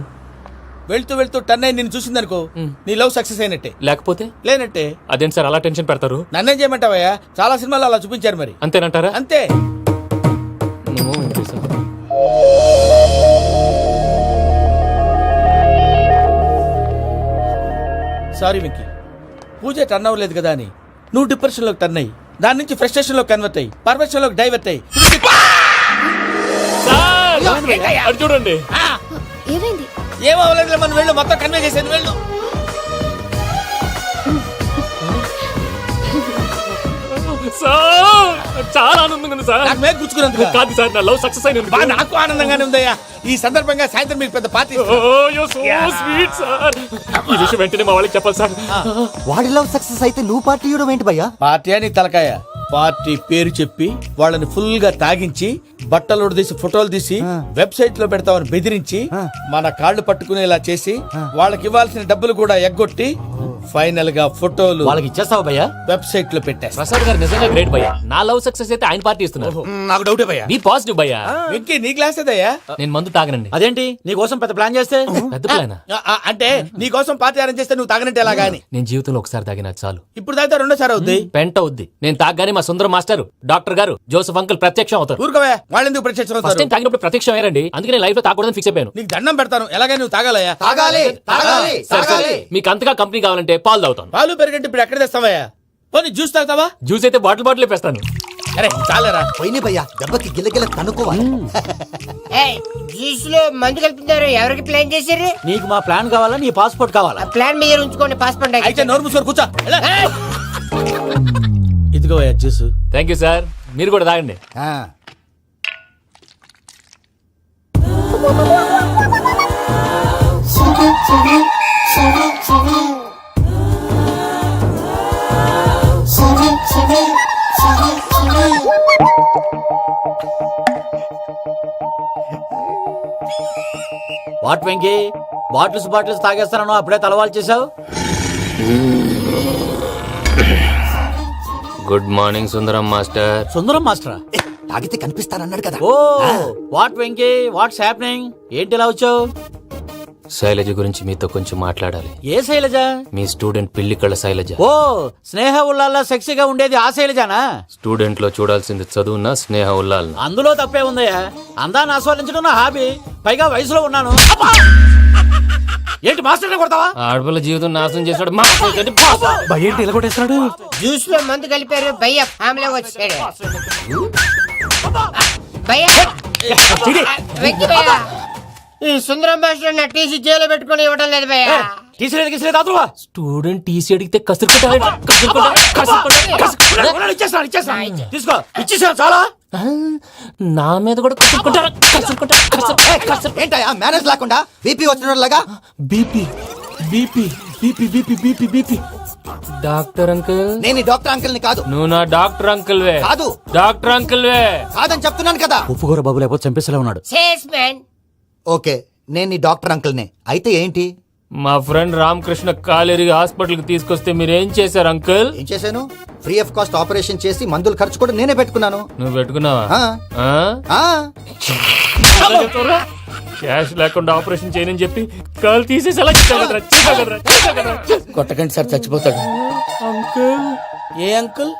Speaker 7: వెళ్తూ వెళ్తూ టర్న్ అయి నిన్ను చూసిందనుకో, నీ లవ్ సక్సెస్ అయినట్టే.
Speaker 4: లేకపోతే
Speaker 7: లేనట్టే.
Speaker 4: అదేంటి సార్ అలా టెన్షన్ పెడతారు?
Speaker 7: నన్నేం చేయమంటావయ్యా? చాలా సినిమాలు అలా చూపించారు మరి.
Speaker 4: అంతేనంటారా?
Speaker 7: అంతే. సారీ వెంకీ, పూజ టర్న్ అవ్వలేదు కదా అని నువ్వు డిప్రెషన్లోకి టర్న్ అయ్యి దాని నుంచి ఫ్రస్ట్రేషన్ లో కన్వర్ట్ అయ్యి పర్వర్షన్ లోకి డైవర్ట్ అయ్యి
Speaker 4: సార్ అది చూడండి.
Speaker 6: ఏమైంది?
Speaker 7: ఏమవ్వలేదు, మనం వెళ్ళు, మొత్తం కన్వే చేసేది వెళ్ళు.
Speaker 4: సార్ చాలా ఆనందంగా ఉంది సార్.
Speaker 7: నాకు మీద గుచ్చుకున్నందుకు
Speaker 4: కాదు సార్, నా లవ్ సక్సెస్ అయినందుకు.
Speaker 7: నాకు ఆనందంగానే ఉందయ్యా. ఈ సందర్భంగా సాయంత్రం మీకు పెద్ద party
Speaker 4: oh you so sweet sir. ఈ విషయం వెంటనే మా వాళ్ళకి చెప్పాలి సార్.
Speaker 8: వాడి లవ్ సక్సెస్ అయితే నువ్వు పార్టీ ఇవ్వడం ఏంటి భయ్యా?
Speaker 7: పార్టీ అని తలకాయ. పార్టీ పేరు చెప్పి వాళ్ళని ఫుల్ గా తాగించి బట్టలు తీసి ఫోటోలు తీసి వెబ్సైట్ లో పెడతామని బెదిరించి మన కాళ్ళు పట్టుకునేలా చేసి వాళ్ళకి ఇవ్వాల్సిన డబ్బులు కూడా ఎగ్గొట్టి ఫైనల్ గా ఫోటోలు
Speaker 10: వాళ్ళకి ఇచ్చేస్తావా భయ్యా?
Speaker 7: వెబ్సైట్ లో పెట్టేస్తా.
Speaker 4: ప్రసాద్ గారు నిజంగా గ్రేట్ భయ్యా. నా లవ్ సక్సెస్ అయితే ఆయన పార్టీ ఇస్తున్నారు.
Speaker 7: నాకు డౌటే భయ్యా.
Speaker 4: బీ పాజిటివ్ భయ్యా.
Speaker 7: వెంకీ నీ క్లాస్ ఏదయ్యా?
Speaker 4: నేను మందు తాగనండి.
Speaker 10: అదేంటి నీ కోసం పెద్ద ప్లాన్ చేస్తే?
Speaker 4: పెద్ద ప్లాన్
Speaker 7: అంటే నీ కోసం పార్టీ అరేంజ్ చేస్తే నువ్వు తాగనంటే ఎలాగా అని.
Speaker 4: నేను జీవితంలో ఒకసారి తాగినా చాలు.
Speaker 7: ఇప్పుడు తాగితే రెండోసారి అవుద్ది.
Speaker 4: పెంట అవుద్ది. నేను తాగగానే మా సుందరం మాస్టర్, డాక్టర్ గారు, జోసెఫ్ అంకుల్ ప్రత్యక్షం అవుతారు.
Speaker 7: ఊరుకోవా, వాళ్ళెందుకు ప్రత్యక్షం
Speaker 4: ఫస్ట్
Speaker 7: అవుతారు?
Speaker 4: టైం తాగినప్పుడు ప్రత్యక్షం అయ్యారండి. అందుకే నేను లైఫ్ లో తాగకూడదని ఫిక్స్ అయిపోయాను.
Speaker 7: నీకు దండం పెడతాను, ఎలాగే నువ్వు తాగాలయ్యా.
Speaker 4: సరే, సరే. మీకు అంతగా కంపెనీ కావాలంటే పాలు తాగుతాను.
Speaker 7: పాలు పెరిగంటే ఇప్పుడు ఎక్కడ తెస్తావయ్యా? పోనీ జ్యూస్ తాగుతావా?
Speaker 4: జ్యూస్ అయితే బాటిల్ వేస్తాను.
Speaker 7: అరే చాలరా.
Speaker 8: పోయిన భయ్యా, దెబ్బకి గిల్లగిల్ల తనుకోవాలి.
Speaker 14: జ్యూస్ లో మందు కలుపుతున్నారు. ఎవరికి ప్లాన్ చేశారు?
Speaker 10: నీకు మా ప్లాన్ కావాలా, నీ పాస్పోర్ట్ కావాలా?
Speaker 14: ప్లాన్ మీద ఉంచుకోండి, పాస్పోర్ట్
Speaker 7: అయితే నోరు మూసుకొని కూర్చో. ఇదిగోయా జ్యూస్.
Speaker 4: Thank you sir. మీరు కూడా తాగండి.
Speaker 10: వాట్ వెంకీ, బాటిల్స్ తాగేస్తానో అప్పుడే తలవాలు చేసావు.
Speaker 4: Good morning Sundaram master.
Speaker 10: Sundaram మాస్టరా?
Speaker 8: తాగితే కనిపిస్తానన్నాడు కదా.
Speaker 10: Oh what Venky, what's happening? ఏంటి ఇలా వచ్చావు?
Speaker 4: శైలజ గురించి మీతో కొంచెం మాట్లాడాలి.
Speaker 10: ఏ శైలజ?
Speaker 4: మీ స్టూడెంట్ పిల్లి కళ్ళ శైలజ.
Speaker 10: ఓ స్నేహ ఉల్లాల్లో సెక్సీగా ఉండేది ఆ శైలజానా?
Speaker 4: స్టూడెంట్ లో చూడాల్సింది చదువున స్నేహ ఉల్లాల్.
Speaker 10: అందులో తప్పే ఉందయ్యా. అందాన్ని ఆస్వాదించడం నా హాబీ. పైగా వయసులో ఉన్నాను. ఏంటి మాస్టర్ కొడతావా?
Speaker 4: ఆడపిల్ల జీవితం నాశనం చేశాడు.
Speaker 10: ఏంటి ఇలా కొట్టేస్తున్నాడు?
Speaker 14: జ్యూస్ లో మందు కలిపారు. భయ్య ఫ్యామిలీ వచ్చాడు. భయ్య వెక్కి భయ్య, ఈ సుందరం మాస్టర్ నా టీసీ జైలు పెట్టుకుని ఇవ్వడం లేదు భయ్య.
Speaker 4: స్టూడెంట్ టీసీ అడిగితే
Speaker 10: తీసుకో, ఇచ్చేసాను చాలా.
Speaker 4: నా మీద కూడా
Speaker 8: ఏంటయ్యా మేనేజ్ లేకుండా బీపీ వచ్చినలాగా?
Speaker 4: BP BP BP BP BP BP. Doctor uncle,
Speaker 8: నేను ఈ డాక్టర్ అంకుల్ ని కాదు.
Speaker 4: నువ్వు నా డాక్టర్ అంకుల్ వే.
Speaker 8: కాదు.
Speaker 4: డాక్టర్ అంకుల్ వే
Speaker 8: కాదని చెప్తున్నాను కదా.
Speaker 10: ఉప్పుకూర బాబు లేకపోతే చంపేసేలా ఉన్నాడు.
Speaker 14: Sales man.
Speaker 8: ఓకే, నేను ఈ డాక్టర్ అంకుల్ నే. అయితే ఏంటి?
Speaker 4: మా ఫ్రెండ్ రామకృష్ణ కాలేరికి హాస్పిటల్ కి తీసుకొస్తే మీరేం చేశారు అంకుల్?
Speaker 8: ఏం చేశాను? ఫ్రీ ఆఫ్ కాస్ట్ ఆపరేషన్ చేసి మందుల ఖర్చు కూడా నేనే పెట్టుకున్నాను.
Speaker 4: నువ్వు పెట్టుకున్నావా? క్యాష్ లేకుండా ఆపరేషన్ చేయనని చెప్పి కాల్ తీసేసేలా
Speaker 7: కొట్టకండి సార్, చచ్చిపోతాడు.
Speaker 4: అంకుల్,
Speaker 7: ఏ uncle?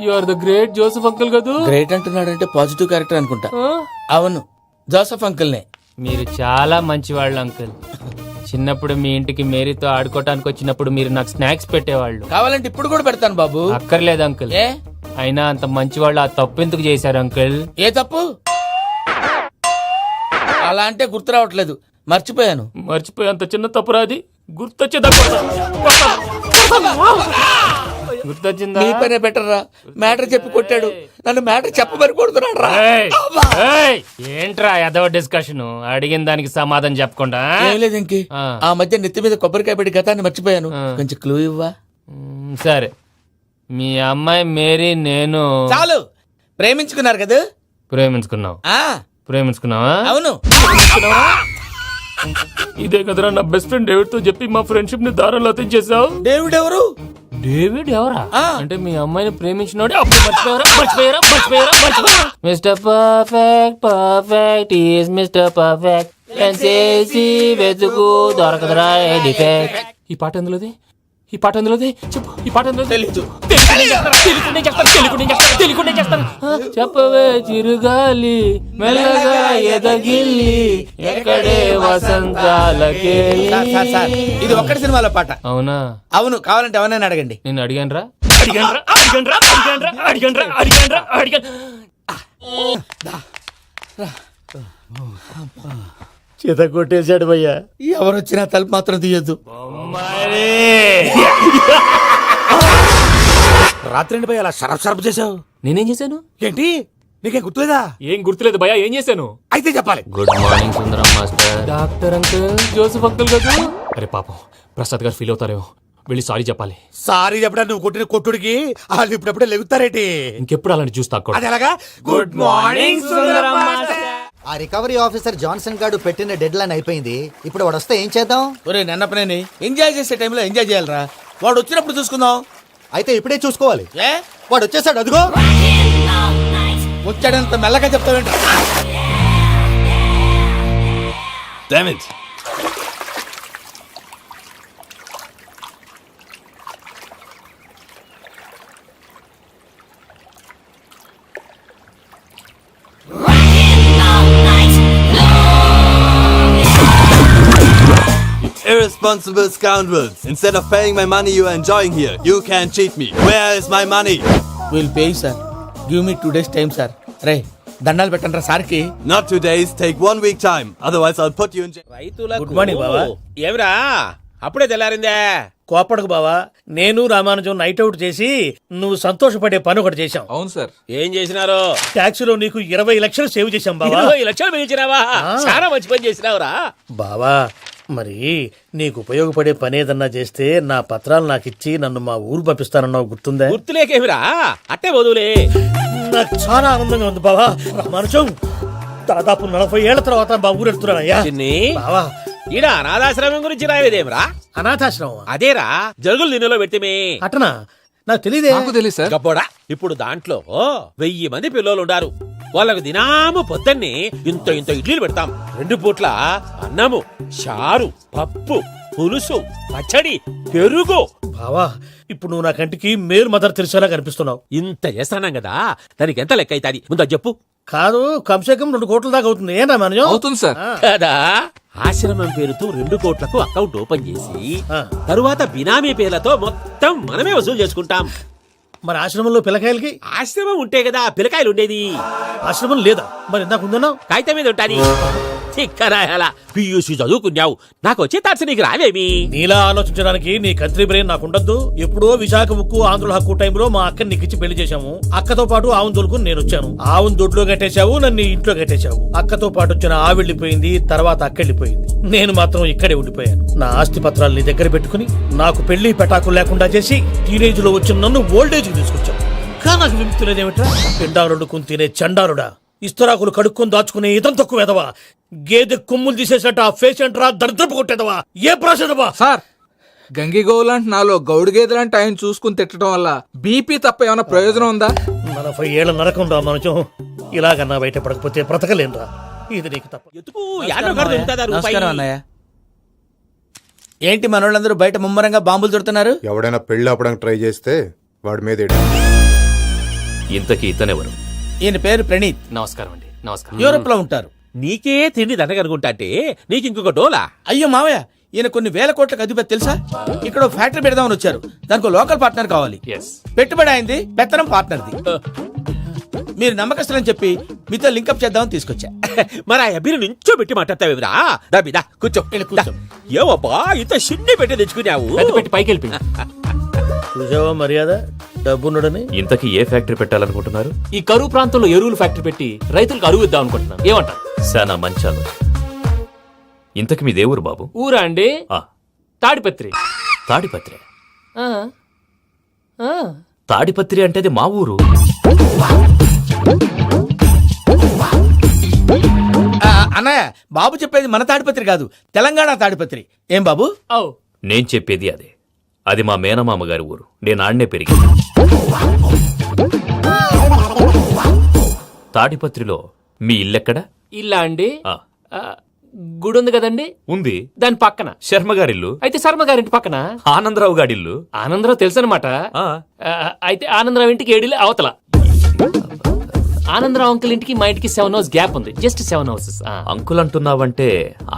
Speaker 4: You are the great Joseph uncle కదూ?
Speaker 7: గ్రేట్ అంటున్నాడు అంటే పాజిటివ్ క్యారెక్టర్ అనుకుంటా. అవును, జోసెఫ్ అంకుల్ నే.
Speaker 4: మీరు చాలా మంచివాళ్ళు అంకుల్. చిన్నప్పుడు మీ ఇంటికి మేరీతో ఆడుకోవటానికి వచ్చినప్పుడు మీరు నాకు స్నాక్స్ పెట్టేవాళ్ళు.
Speaker 7: కావాలంటే ఇప్పుడు కూడా పెడతాను బాబు.
Speaker 4: అక్కర్లేదు అంకుల్.
Speaker 7: ఏ
Speaker 4: అయినా అంత మంచివాళ్ళు ఆ తప్పు ఎందుకు చేశారు అంకుల్?
Speaker 7: ఏ తప్పు? అలా అంటే గుర్తు రావట్లేదు, మర్చిపోయాను.
Speaker 4: మర్చిపోయేంత చిన్న తప్పురాది గుర్తొచ్చేదా? గుర్తొచ్చిందా?
Speaker 7: నీ పనే బెటర్ రా. మ్యాటర్ చెప్పి కొట్టాడు, నన్ను మ్యాటర్ చెప్పమని కొడుతున్నాడు రా.
Speaker 4: ఏంట్రా ఎదవ డిస్కషన్? అడిగిన దానికి సమాధానం చెప్పకుండా.
Speaker 7: ఏం లేదు ఇంకే. ఆ మధ్య నెత్తి మీద కొబ్బరికాయ పెట్టి గతాన్ని మర్చిపోయాను. కొంచెం క్లూ ఇవ్వా?
Speaker 4: సరే, మీ అమ్మాయి మేరీ నేను
Speaker 7: చాలు. ప్రేమించుకున్నారు కదా?
Speaker 4: ప్రేమించుకున్నావు. ప్రేమించుకున్నావా?
Speaker 7: అవును.
Speaker 4: ఇదే కదరా నా బెస్ట్ ఫ్రెండ్ డేవిడ్ తో చెప్పి మా ఫ్రెండ్షిప్ ని దారంలో తెచ్చేసావు.
Speaker 7: డేవిడ్ ఎవరు?
Speaker 4: డేవిడ్ ఎవరా? అంటే మీ అమ్మాయిని ప్రేమించినోడే అప్పుడు మర్చిపోయారా? Mister perfect perfect is mister perfect వెతుకు దొరకదురా డిఫెక్ట్. ఈ పాట ఎందులోది? ఈ పాట అందులోదే చెప్పు. ఈ పాట అందులో
Speaker 7: తెలీదు.
Speaker 4: చెప్పవే చిరుగాలి మెల్లగా ఎదగిల్లి ఎక్కడే వసంతాలకే.
Speaker 7: సార్, ఇది ఒక్కటి సినిమాలో పాట.
Speaker 4: అవునా?
Speaker 7: అవును, కావాలంటే ఎవరైనా అడగండి.
Speaker 4: నేను అడిగాను.
Speaker 8: చేత కొట్టేశాడు భయ్యా.
Speaker 7: ఎవరు వచ్చినా తలుపు మాత్రం తీయద్దు.
Speaker 11: రాత్రి భయ్య అలా షరఫ్ చేసావు.
Speaker 4: నేనేం చేశాను?
Speaker 11: ఏంటి నీకేం గుర్తులేదా?
Speaker 4: ఏం గుర్తులేదు భయ్యా. ఏం చేశాను?
Speaker 11: అయితే చెప్పాలి.
Speaker 4: Good morning Sundaram master. Doctor uncle, Joseph uncle కదా. అరే పాపం, ప్రసాద్ గారు ఫీల్ అవుతారేమో. వెళ్ళి సారీ చెప్పాలి.
Speaker 11: సారీ చెప్పడా నువ్వు కొట్టిన కొట్టుడికి వాళ్ళు ఇప్పుడప్పుడే లెగుతారేటి.
Speaker 4: ఇంకెప్పుడు అలాంటి చూస్తా.
Speaker 11: అది ఎలాగా? Good morning Sundaram master.
Speaker 15: ఆ రికవరీ ఆఫీసర్ జాన్సన్ గారు పెట్టిన డెడ్ లైన్ అయిపోయింది. ఇప్పుడు వాడు వస్తే ఏం చేద్దాం?
Speaker 7: ఒరే నన్నపనేని, ఎంజాయ్ చేసే టైంలో ఎంజాయ్ చేయాలరా. వాడు వచ్చినప్పుడు చూసుకుందాం.
Speaker 15: అయితే ఇప్పుడే చూసుకోవాలి.
Speaker 7: ఏ
Speaker 15: వాడు వచ్చేసాడు, అదిగో.
Speaker 7: వచ్చాడంత మెల్లగా చెప్తావేంట?
Speaker 16: Irresponsible scoundrels. Instead of paying my money you are enjoying here, you can cheat me. Where is my money?
Speaker 7: Will pay sir. Give me 2 days time sir. రే దండాలు పెట్టండి సార్కి.
Speaker 16: Not 2 days, take 1 week time. Otherwise I'll put you in jail.
Speaker 7: Good morning బావా.
Speaker 11: ఏమిరా అప్పుడే తెల్లారిందే?
Speaker 8: కోపడకు బావా, నేను Ramanujam night out చేసి నువ్వు సంతోషపడే పని ఒకటి చేశాం.
Speaker 11: అవును సార్. ఏం చేసినారు?
Speaker 8: ట్యాక్సీలో నీకు 20 లక్షలు సేవ్ చేశాం బావా.
Speaker 11: 20 లక్షలు మిగిల్చినావా? చాలా మంచి పని చేసినావురా
Speaker 8: బావా, మరి నీకు ఉపయోగపడే పని ఏదన్నా చేస్తే నా పత్రాలు నాకు ఇచ్చి నన్ను మా ఊరు పంపిస్తానన్నావు, గుర్తుందా?
Speaker 11: గుర్తులేకేమిరా, అట్టే వదులే.
Speaker 8: నాకు చాలా ఆనందంగా ఉంది బావా. రామానుజం, దాదాపు 40 ఏళ్ల తర్వాత మా ఊరు వెళ్తున్నానయ్యా. బావా,
Speaker 11: ఈడ అనాథాశ్రమం గురించి రాయలేదేమిరా?
Speaker 8: అనాథాశ్రమం
Speaker 11: అదేరా, జరుగులు దీనిలో పెట్టిమే.
Speaker 8: అటనా? నాకు తెలియదే.
Speaker 11: తెలియదు సార్. గబ్బోడా, ఇప్పుడు దాంట్లో 1000 మంది పిల్లలు ఉండారు. వాళ్ళకు దినాము పొద్దున్నే ఇంత ఇడ్లీలు పెడతాం. 2 పూట్ల అన్నము, చారు, పప్పు, పులుసు, పచ్చడి, పెరుగు.
Speaker 8: బావా, ఇప్పుడు నువ్వు నా కంటికి మేలు మదర్ తెరిసేలా కనిపిస్తున్నావు.
Speaker 11: ఇంత చేస్తానం కదా, దానికి ఎంత లెక్క అవుతుంది ముందు చెప్పు.
Speaker 8: కాదు, కంసే కం 2 కోట్ల దాకా అవుతుంది. ఏం రామానుజం?
Speaker 11: అవుతుంది సార్. కదా, ఆశ్రమం పేరుతో 2 కోట్లకు అకౌంట్ ఓపెన్ చేసి తరువాత బినామీ పేర్లతో మొత్తం మనమే వసూలు చేసుకుంటాం.
Speaker 8: మరి ఆశ్రమంలో పిల్లకాయలకి?
Speaker 11: ఆశ్రమం ఉంటే కదా పిల్లకాయలు ఉండేది.
Speaker 8: ఆశ్రమం లేదా? మరి ఇందాక ఉందన్నావు.
Speaker 11: కాగితం మీద ఉంటాది. చిక్కరాయాల పియూసీ చదువుకున్నావు, నాకు వచ్చే తాట్స్ నీకు రావేమి?
Speaker 8: నీలా ఆలోచించడానికి నీ కంత్రి బ్రెయిన్ నాకు ఉండద్దు. ఎప్పుడో విశాఖ ఉక్కు ఆంధ్రుల హక్కు టైంలో మా అక్కని నీకిచ్చి పెళ్లి చేశాము. అక్కతో పాటు ఆవును దొడుకుని నేను వచ్చాను. ఆవును దొడ్లో కట్టేశావు, నన్ను ఇంట్లో కట్టేశావు. అక్కతో పాటు వచ్చిన ఆవు వెళ్ళిపోయింది, తర్వాత అక్క వెళ్ళిపోయింది. నేను మాత్రం ఇక్కడే ఉండిపోయాను. నా ఆస్తి పత్రాలు నీ దగ్గర పెట్టుకుని నాకు పెళ్లి పెటాకులు లేకుండా చేసి టీనేజ్ లో వచ్చిన నన్ను ఓల్డేజ్ కి తీసుకొచ్చావు. కానీ నాకు విముక్తి లేదేమిట్రా? పిండారుడుకుని తినే చండారుడా, ఇస్తరాకులు కడుక్కొని దాచుకునే ఇతం తక్కువ ఎదవా, గేదె కొమ్ములు తీసేసట ఆ పేషెంట్ రా దరిద్రపు కొట్టేదవా, ఏ ప్రాసెదవా?
Speaker 17: సార్, గంగిగోవులాంటి నాలో గౌడు గేదెలాంటి ఆయన చూసుకుని తిట్టడం వల్ల బీపీ తప్ప ఏమైనా ప్రయోజనం ఉందా?
Speaker 8: 40 ఏళ్ల నరకం రా మనచం. ఇలాగన్నా బయట పడకపోతే బ్రతకలేనురా. ఇది నీకు తప్ప.
Speaker 7: నమస్కారం అన్నయ్య. ఏంటి మనోళ్ళందరూ బయట ముమ్మరంగా బాంబులు దొరుకుతున్నారు?
Speaker 18: ఎవడైనా పెళ్లి ఆపడానికి ట్రై చేస్తే వాడి మీద
Speaker 4: ఇంతకీ ఇతనెవరు?
Speaker 7: ఈయన పేరు ప్రణీత్.
Speaker 4: నమస్కారం అండి. నమస్కారం.
Speaker 7: యూరోప్ లో ఉంటారు.
Speaker 11: నీకే తిండి దండగనుకుంటా అంటే నీకు ఇంకొక డోలా?
Speaker 7: అయ్యో మావయ్య, ఈయన కొన్ని వేల కోట్లకు అధిపతి తెలుసా? ఇక్కడ ఫ్యాక్టరీ పెడదామని వచ్చారు. దానికి లోకల్ పార్ట్నర్ కావాలి. పెట్టుబడి అయింది, పెత్తనం పార్ట్నర్ది. మీరు నమ్మకస్తులని చెప్పి మీతో లింకప్ చేద్దామని తీసుకొచ్చా.
Speaker 11: మరి ఆ అబ్బిని నుంచో పెట్టి మాట్లాడతావేమిరా? దాబిదా కూర్చో. ఏవబ్బా ఇంత షిన్ని పెట్టి తెచ్చుకున్నావు?
Speaker 4: పెట్టి పైకి వెళ్ళి
Speaker 8: చూసావా మర్యాద, డబ్బున్నడని.
Speaker 4: ఇంతకీ ఏ ఫ్యాక్టరీ పెట్టాలనుకుంటున్నారు? ఈ కరువు ప్రాంతంలో ఎరువులు ఫ్యాక్టరీ పెట్టి రైతులకు అరువు ఇద్దాం అనుకుంటున్నాను. ఏమంటారు?
Speaker 19: శానా మంచి ఆలోచన. ఇంతకి మీ దేవురు బాబు?
Speaker 4: ఊరా అండి, తాడిపత్రి.
Speaker 19: తాడిపత్రి? తాడిపత్రి అంటే అది మా ఊరు.
Speaker 7: అన్నయ్య, బాబు చెప్పేది మన తాడిపత్రి కాదు, తెలంగాణ తాడిపత్రి. ఏం బాబు?
Speaker 19: నేను చెప్పేది అదే. అది మా మేనమామ గారి ఊరు. నేను ఆడనే పెరిగింది. తాడిపత్రిలో మీ ఇల్లెక్కడ?
Speaker 4: ఇల్లా అండి, గుడి ఉంది కదండి
Speaker 19: ఉంది.
Speaker 4: దాని పక్కన
Speaker 19: శర్మ గారిల్లు.
Speaker 4: అయితే శర్మ గారింటి పక్కన
Speaker 19: ఆనందరావు గారిల్లు.
Speaker 4: ఆనందరావు తెలుసు అనమాట. అయితే ఆనందరావు ఇంటికి 7 అవతల. ఆనందరావు అంకుల్ ఇంటికి మా ఇంటికి 7 hours గ్యాప్ ఉంది. Just 7 hours.
Speaker 19: అంకుల్ అంటున్నావంటే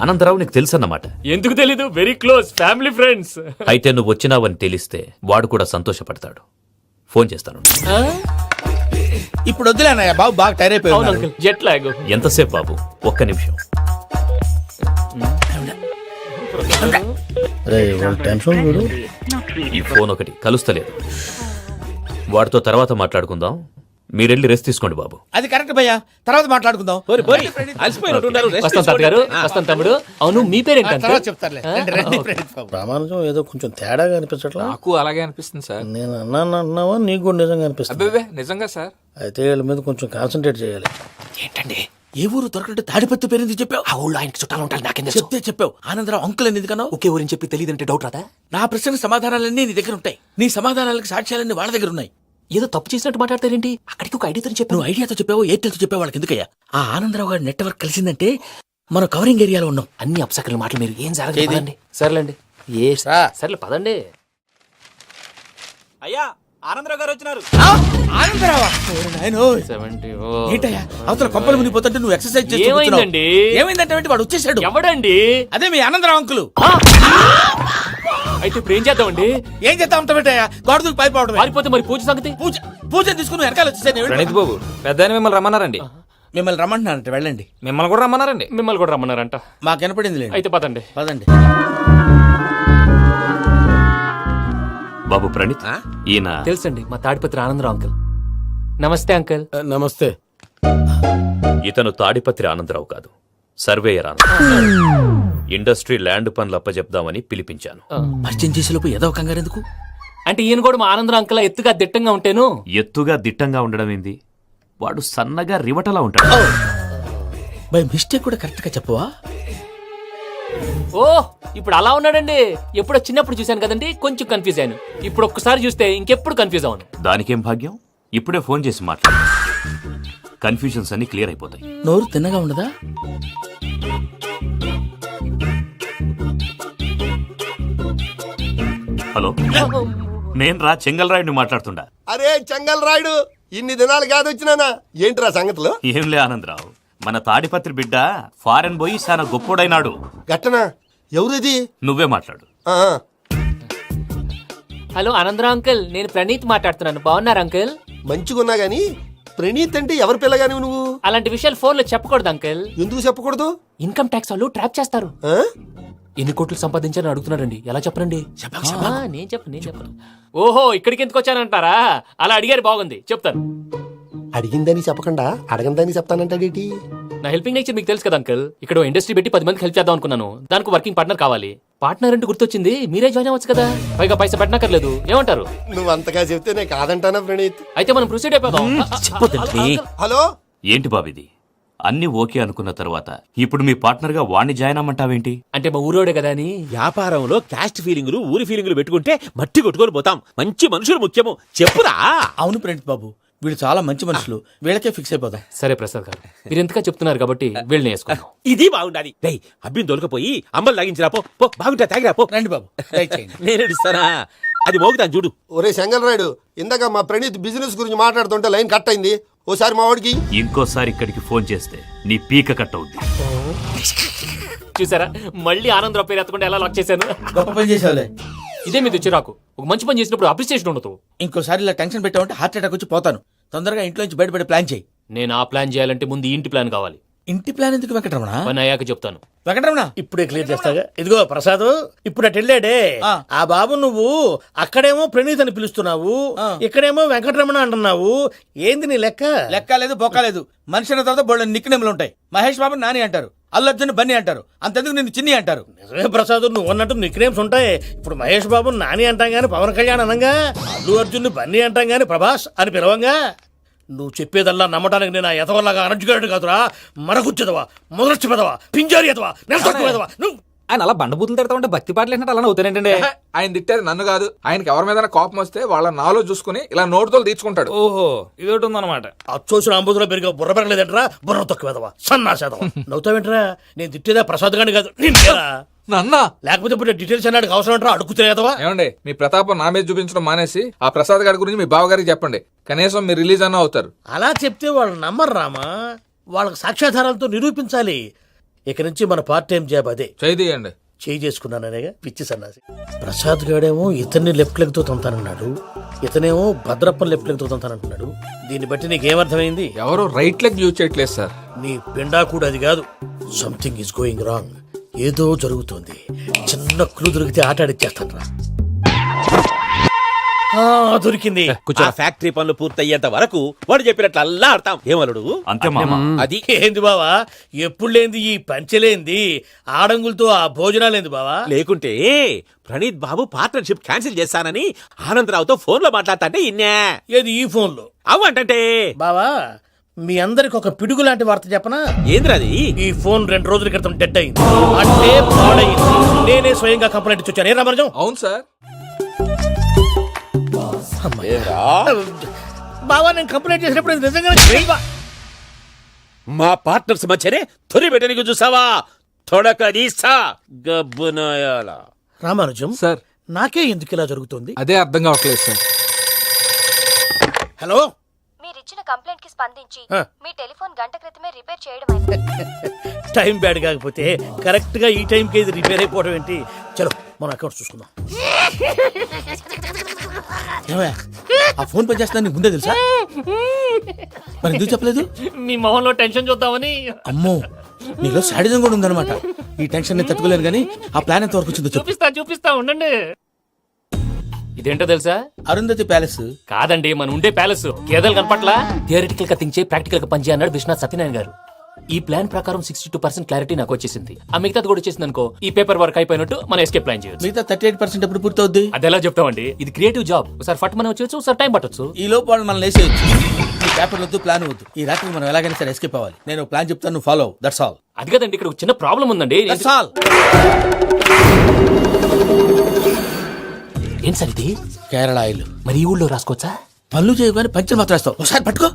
Speaker 19: ఆనందరావు నీకు తెలుసన్నమాట.
Speaker 4: ఎందుకు తెలీదు, వెరీ క్లోజ్ ఫ్యామిలీ ఫ్రెండ్స్.
Speaker 19: అయితే నువ్వు వచ్చినావని తెలిస్తే వాడు కూడా సంతోషపడతాడు. ఫోన్ చేస్తాను.
Speaker 7: ఇప్పుడు వద్దులే అన్నయ్య, బాబు బాగా టైర్ అయిపోయి.
Speaker 4: Jet lag.
Speaker 19: ఎంతసేపు బాబు? ఒక్క నిమిషం. ఈ ఫోన్ ఒకటి కలుస్తలేదు. వాడితో తర్వాత మాట్లాడుకుందాం. మీరెళ్ళి రెస్ట్ తీసుకోండి బాబు.
Speaker 7: అది కరెక్ట్ భయ్యా, తర్వాత మాట్లాడుకుందాం.
Speaker 4: వస్తాం తాత గారు, వస్తాం తమ్ముడు. అవును మీ పేరేంటి?
Speaker 7: తర్వాత చెప్తారులే. రండి, రండి.
Speaker 8: ప్రామాణికం ఏదో కొంచెం తేడాగా అనిపించట్లా?
Speaker 17: నాకు అలాగే అనిపిస్తుంది సార్.
Speaker 8: నేను అన్నావా నీకు కూడా నిజంగా అనిపిస్తుంది?
Speaker 17: అబ్బే నిజంగా సార్.
Speaker 8: అయితే వీళ్ళ మీద కొంచెం కాన్సన్ట్రేట్ చేయాలి.
Speaker 7: ఏంటండి ఏ ఊరు దొరకట్టు తాడిపత్రి పేరు ఎందుకు చెప్పావు?
Speaker 10: ఆ ఊళ్ళో ఆయనకి చుట్టాలు ఉంటారు, నాకేం
Speaker 7: చెప్తే చెప్పావు. ఆనందరావు అంకుల్ అని ఎందుకన్నావు?
Speaker 10: ఒకే ఊరిని చెప్పి తెలియదంటే డౌట్ రాదా?
Speaker 7: నా ప్రశ్నకు సమాధానాలన్నీ నీ దగ్గర ఉంటాయి. నీ సమాధానాలకు సాక్ష్యాలన్నీ వాళ్ళ దగ్గర ఉన్నాయి.
Speaker 10: ఏదో తప్పు చేసినట్టు మాట్లాడతారేంటి? అక్కడికి ఒక ఐడియాతో చెప్పావు.
Speaker 7: నువ్వు ఐడియాతో చెప్పావు, ఎయిర్టెల్తో చెప్పావు, వాళ్ళకి ఎందుకయ్యా? ఆ ఆనందరావు గారి నెట్వర్క్ కలిసిందంటే మనం కవరింగ్ ఏరియాలో ఉన్నాం.
Speaker 10: అన్ని అప్సకల మాటలు మీరు ఏం జరగదండి. సర్లేండి. సర్లే పదండి.
Speaker 11: అయ్యా ఆనందరావు గారు వచ్చినారు.
Speaker 7: ఆనందరావా? ఏంటయ్యా అవతల కొంపలు మునిగిపోతుంటే నువ్వు ఎక్సర్సైజ్ చేస్తూ
Speaker 4: ఏమైందండి?
Speaker 7: ఏమైందంటే వాడు వచ్చేసాడు.
Speaker 4: ఎవడండి?
Speaker 7: అదే మీ ఆనందరావు అంకులు.
Speaker 4: అయితే ఇప్పుడు ఏం చేద్దామండి?
Speaker 7: ఏం చేస్తా ఉంటావేటయ్యా? గొడవకు పైపోవడం.
Speaker 4: పారిపోతే మరి పూజ సంగతి?
Speaker 7: పూజ తీసుకుని వెనకాల వచ్చేసాను.
Speaker 17: ప్రణీత్ బాబు, పెద్ద మిమ్మల్ని రమ్మన్నారండి.
Speaker 7: మిమ్మల్ని రమ్మంటున్నారంట, వెళ్ళండి.
Speaker 17: మిమ్మల్ని కూడా రమ్మన్నారండి.
Speaker 4: మిమ్మల్ని కూడా రమ్మన్నారంట.
Speaker 7: మాకు వినపడింది.
Speaker 4: అయితే పదండి.
Speaker 7: పదండి.
Speaker 19: బాబు ప్రణీత్, ఈయన
Speaker 4: తెలుసండి, మా తాడిపత్రి ఆనందరావు అంకుల్. నమస్తే అంకుల్.
Speaker 8: నమస్తే.
Speaker 19: ఇతను తాడిపత్రి ఆనందరావు కాదు, సర్వేయర్ ఆనందరావు. ఇండస్ట్రీ ల్యాండ్ పనులు అప్పచెప్దామని పిలిపించాను.
Speaker 7: పరిచయం చేసేలోపు ఏదో కంగారు ఎందుకు?
Speaker 4: అంటే ఈయన కూడా మా ఆనందరావు అంకుల్ ఎత్తుగా దిట్టంగా ఉంటాను.
Speaker 19: ఎత్తుగా దిట్టంగా ఉండడం ఏంది? వాడు సన్నగా రివటలా ఉంటాడు.
Speaker 7: బై మిస్టేక్ కూడా కరెక్ట్ గా చెప్పవా?
Speaker 4: ఓ ఇప్పుడు అలా ఉన్నాడండి. ఎప్పుడో చిన్నప్పుడు చూశాను కదండి, కొంచెం కన్ఫ్యూజ్ అయ్యాను. ఇప్పుడు ఒక్కసారి చూస్తే ఇంకెప్పుడు కన్ఫ్యూజ్ అవును.
Speaker 19: దానికేం భాగ్యం, ఇప్పుడే ఫోన్ చేసి మాట్లాడు. కన్ఫ్యూజన్స్ అన్ని క్లియర్ అయిపోతాయి.
Speaker 7: నోరు తిన్నగా ఉండదా?
Speaker 19: హలో, నేను రా చెంగల్రాయుడిని మాట్లాడుతుండా.
Speaker 1: అరే చెంగల్ రాయుడు, ఇన్ని దినాలు కాదు వచ్చినానా? ఏంట్రా సంగతులు?
Speaker 19: ఏంలే ఆనందరావు, మన తాడిపత్రి బిడ్డ ఫారెన్ పోయి చాలా గొప్పోడైనాడు.
Speaker 1: గట్టనా? ఎవరిది?
Speaker 19: నువ్వే మాట్లాడు.
Speaker 4: హలో ఆనందరావు అంకుల్, నేను ప్రణీత్ మాట్లాడుతున్నాను. బాగున్నారు అంకుల్?
Speaker 1: మంచిగున్నా గాని ప్రణీత్ అంటే ఎవరి పిల్లగాని నువ్వు?
Speaker 4: అలాంటి విషయాలు ఫోన్ లో చెప్పకూడదు అంకుల్.
Speaker 1: ఎందుకు చెప్పకూడదు?
Speaker 4: ఇన్కమ్ ట్యాక్స్ వాళ్ళు ట్రాప్ చేస్తారు. ఎన్ని కోట్లు సంపాదించాలని అడుగుతున్నారండి. ఎలా చెప్పరండి? నేను చెప్పను. ఓహో, ఇక్కడికి ఎందుకు వచ్చానంటారా? అలా అడిగారు, బాగుంది, చెప్తాను.
Speaker 1: అడిగిందని చెప్పకుండా అడగందని చెప్తానంటాడేటి?
Speaker 4: నా హెల్పింగ్ నేచర్ మీకు తెలుసు కదా అంకుల్. ఇక్కడ ఇండస్ట్రీ పెట్టి 10 మందికి హెల్ప్ చేద్దాం అనుకున్నాను. దానికి వర్కింగ్ పార్ట్నర్ కావాలి. పార్ట్నర్ అంటే గుర్తొచ్చింది, మీరే జాయిన్ అవ్వచ్చు కదా. పైగా పైసా పెట్టనక్కర్లేదు. ఏమంటారు?
Speaker 1: నువ్వు అంతగా చెప్తేనే కాదంటానా ప్రణీత్?
Speaker 4: అయితే మనం ప్రొసీడ్ అయిపోదాం.
Speaker 1: హలో,
Speaker 19: ఏంటి బాబిది? అన్ని ఓకే అనుకున్న తర్వాత ఇప్పుడు మీ పార్ట్నర్ గా వాణ్ణి జాయిన్ అమ్మంటావేంటి?
Speaker 4: అంటే మా ఊరోడే కదా అని.
Speaker 11: వ్యాపారంలో క్యాస్ట్ ఫీలింగులు, ఊరి ఫీలింగులు పెట్టుకుంటే మట్టి కొట్టుకొని పోతాం. మంచి మనుషులు ముఖ్యము. చెప్పురా.
Speaker 7: అవును ప్రణీత్ బాబు, వీళ్ళు చాలా మంచి మనుషులు. వీళ్ళకే ఫిక్స్ అయిపోదాం.
Speaker 4: సరే ప్రసాద్ గారు, మీరు ఎంతగా చెప్తున్నారు కాబట్టి వీళ్ళని వేసుకున్నాం.
Speaker 11: ఇది బాగుండాలి. డై అబ్బిని దొరకపోయి అమ్మలు లాగించిరా పో. బాగుంటా తాగిరా పో.
Speaker 7: రండి బాబు,
Speaker 11: నేను ఇస్తానా? అది మోగుతాను చూడు.
Speaker 1: ఒరే చెంగల్ రాయుడు, ఇందాక మా ప్రణీత్ బిజినెస్ గురించి మాట్లాడుతుంటే లైన్ కట్ అయింది. ఓసారి మా వాడికి
Speaker 19: ఇంకోసారి ఇక్కడికి ఫోన్ చేస్తే నీ పీక కట్ అవుద్ది.
Speaker 4: చూసారా, మళ్ళీ ఆనందరావు పేరు ఎత్తకుండా ఎలా లాక్ చేశాను.
Speaker 7: గొప్ప పని చేసావులే.
Speaker 4: ఇదే మీద చిరాకు. ఒక మంచి పని చేసినప్పుడు అప్రిసియేషన్ ఉండదు.
Speaker 7: ఇంకోసారి ఇలా టెన్షన్ పెట్టామంటే హార్ట్ అటాక్ వచ్చి పోతాను. తొందరగా ఇంట్లో నుంచి బయటపడే ప్లాన్ చేయి.
Speaker 4: నేను ఆ ప్లాన్ చేయాలంటే ముందు ఇంటి ప్లాన్ కావాలి.
Speaker 7: ఇంటి ప్లాన్ ఎందుకు వెంకటరమణ?
Speaker 4: పని అయ్యాక చెప్తాను.
Speaker 7: వెంకటరమణ
Speaker 8: ఇప్పుడే క్లియర్ చేస్తాగా. ఇదిగో ప్రసాద్, ఇప్పుడు అటు వెళ్ళాడే ఆ బాబు, నువ్వు అక్కడేమో ప్రణీత్ అని పిలుస్తున్నావు, ఇక్కడేమో వెంకటరమణ అంటున్నావు. ఏంది నీ లెక్క?
Speaker 7: లెక్క లేదు, బొక్క లేదు. మనిషి అన్న తర్వాత బోళ్ళ నిక్నెములు ఉంటాయి. మహేష్ బాబు నాని అంటారు, అల్లు అర్జున్ బన్నీ అంటారు, అంతెందుకు నిన్ను చిన్ని అంటారు.
Speaker 8: నిజమే ప్రసాద్, నువ్వు అన్నట్టు నిక్నేమ్స్ ఉంటాయి. ఇప్పుడు మహేష్ బాబు నాని అంటాం గాని పవన్ కళ్యాణ్ అనంగా, అల్లు అర్జున్ బన్నీ అంటాం గాని ప్రభాస్ అని పిలవంగా. నువ్వు చెప్పేదల్లా నమ్మటానికి నేను ఎతవల్లాగా అనర్జుగాడు కాదురా. మరగుచ్చదవా, మొదలచ్చి పెదవా, పింజారి ఎదవా, నెలసొక్కు పెదవా.
Speaker 9: ఆయన అలా బండబూతులు తిడతా ఉంటే భక్తి పాటలు ఏంటంటే అలా అవుతానేంటండి.
Speaker 17: ఆయన తిట్టేది నన్ను కాదు, ఆయనకి ఎవరి మీద కోపం వస్తే వాళ్ళ నాలో చూసుకుని ఇలా నోటుతో తీర్చుకుంటాడు.
Speaker 9: ఓహో ఇదొకటి ఉందన్నమాట.
Speaker 8: అచ్చోసిన అంబుధులో పెరిగే బుర్ర పెరగలేదంటరా, బుర్ర తొక్కువేదవా సన్నాసేదవా. నవ్వుతావేంట్రా? నేను తిట్టేదా ప్రసాద్ గాని కాదు నిన్నేరా.
Speaker 17: నన్న
Speaker 8: లేకపోతే ఇప్పుడు డీటెయిల్స్ అన్నాడు అవసరం అంటారా అడుగుతులేదవా.
Speaker 17: ఏమండి మీ ప్రతాపం నా మీద చూపించడం మానేసి ఆ ప్రసాద్ గారి గురించి మీ బావగారికి చెప్పండి, కనీసం మీరు రిలీజ్ అన్న అవుతారు.
Speaker 8: అలా చెప్తే వాళ్ళు నమ్మరు రామా, వాళ్ళకి సాక్ష్యాధారాలతో నిరూపించాలి. ఇక నుంచి మన పార్ట్ టైం జాబ్ అదే.
Speaker 17: చేయండి.
Speaker 8: చేయి చేసుకున్నాననేగా పిచ్చి సన్నాసి. ప్రసాద్ గాడేమో ఇతన్ని లెఫ్ట్ లెగ్ తో తొంతానన్నాడు, ఇతనేమో భద్రప్పని లెఫ్ట్ లెగ్ తో తొంతానంటున్నాడు. దీన్ని బట్టి నీకేమర్థమైంది?
Speaker 17: ఎవరు రైట్ లెగ్ యూజ్ చేయట్లేదు సార్.
Speaker 8: నీ పిండా కూడా అది కాదు. Something is going wrong. ఏదో జరుగుతోంది. చిన్న క్లూ దొరికితే ఆట ఆడిచ్చేస్తాను రా. దొరికింది.
Speaker 11: ఆ ఫ్యాక్టరీ పనులు పూర్తయ్యేంత వరకు వాడు చెప్పినట్లు అల్లా ఆడతాం. ఏమలుడు
Speaker 19: అంతే
Speaker 11: అది
Speaker 8: ఏంది బావా, ఎప్పుడు లేంది ఈ పంచలేంది, ఆడంగులతో ఆ భోజనాలేంది బావా?
Speaker 11: లేకుంటే ప్రణీత్ బాబు పార్ట్నర్షిప్ క్యాన్సిల్ చేస్తానని ఆనందరావుతో ఫోన్ లో మాట్లాడతాంటే ఇన్నే.
Speaker 8: ఏది ఈ ఫోన్ లో?
Speaker 11: అవ్వంటే
Speaker 8: బావా మీ అందరికి ఒక పిడుగు లాంటి వార్త చెప్పనా?
Speaker 11: ఏంద్రది?
Speaker 8: ఈ ఫోన్ 2 రోజుల క్రితం డెడ్ అయింది, అంటే పాడైంది. నేనే స్వయంగా కంప్లైంట్ ఇచ్చి వచ్చాను. ఏ రామరాజం?
Speaker 17: అవును సార్.
Speaker 8: బావా నేను కంప్లైంట్ చేసినప్పుడు ఇది నిజంగా
Speaker 11: మా పార్ట్నర్స్ మధ్యనే తొలి పెట్టడానికి చూసావా? తొడకదీసా గబ్బునాయాల.
Speaker 8: రామానుజం
Speaker 17: సార్
Speaker 8: నాకే ఎందుకు ఇలా జరుగుతుంది?
Speaker 17: అదే అర్థం కావట్లేదు సార్.
Speaker 8: హలో,
Speaker 6: మీరిచ్చిన కంప్లైంట్ కి స్పందించి
Speaker 8: ఆ.
Speaker 6: మీ టెలిఫోన్ గంట క్రితమే రిపేర్ చేయడం అయింది.
Speaker 8: టైం బ్యాడ్ కాకపోతే కరెక్ట్ గా ఈ టైంకి ఇది రిపేర్ అయిపోవడం ఏంటి? చలో మన అకౌంట్ చూసుకుందాం. ఏమయ్య, ఆ ఫోన్ పని చేస్తున్నా నీకు ముందే తెలుసా? మరి ఎందుకు చెప్పలేదు?
Speaker 4: మీ మొహంలో టెన్షన్ చూద్దామని.
Speaker 8: అమ్మో, నీలో శాడిజం కూడా ఉందన్నమాట. ఈ టెన్షన్ నేను తట్టుకోలేను కానీ ఆ ప్లాన్ ఎంత వరకు వచ్చిందో చెప్పు.
Speaker 4: చూపిస్తా ఉండండి. ఇదేంటో తెలుసా?
Speaker 8: అరుంధతి ప్యాలెస్
Speaker 4: కాదండి, మన ఉండే ప్యాలెస్. గేదెలు కనపట్లా? థియరిటికల్ గా థింక్ చేయి, ప్రాక్టికల్ గా పనిచేయ అన్నాడు విశ్వనాథ్ సత్యనారాయణ గారు. ఈ ప్లాన్ ప్రకారం 62% క్లారిటీ నాకు వచ్చేసింది. ఆ మిగతాది కూడా వచ్చేసింది అనుకో, ఈ పేపర్ వర్క్ అయిపోయినట్టు మనం ఎస్కేప్ ప్లాన్ చేయొచ్చు.
Speaker 8: మిగతా 38% ఎప్పుడు పూర్తవుద్ది?
Speaker 4: అది ఎలా చెప్తామండి? ఇది క్రియేటివ్ జాబ్. ఒకసారి ఫట్ మనం వచ్చేయచ్చు, ఒకసారి టైం పట్టొచ్చు.
Speaker 8: ఈ లోపు వాళ్ళు మనం లేసేయచ్చు. ఈ పేపర్ వద్దు, ప్లాన్ వద్దు. ఈ రాత్రి మనం ఎలాగైనా సరే ఎస్కేప్ అవ్వాలి. నేను ప్లాన్ చెప్తాను, నువ్వు ఫాలో. That's all.
Speaker 4: అది కదండి, ఇక్కడ ఒక చిన్న ప్రాబ్లం ఉందండి.
Speaker 8: That's all.
Speaker 4: ఏం సార్ ఇది?
Speaker 8: కేరళ ఆయిల్.
Speaker 4: మరి ఈ ఊళ్ళో రాసుకోవచ్చా?
Speaker 8: పనులు చేయగానే పంచలు మాత్రం వేస్తావు. ఒకసారి పట్టుకో.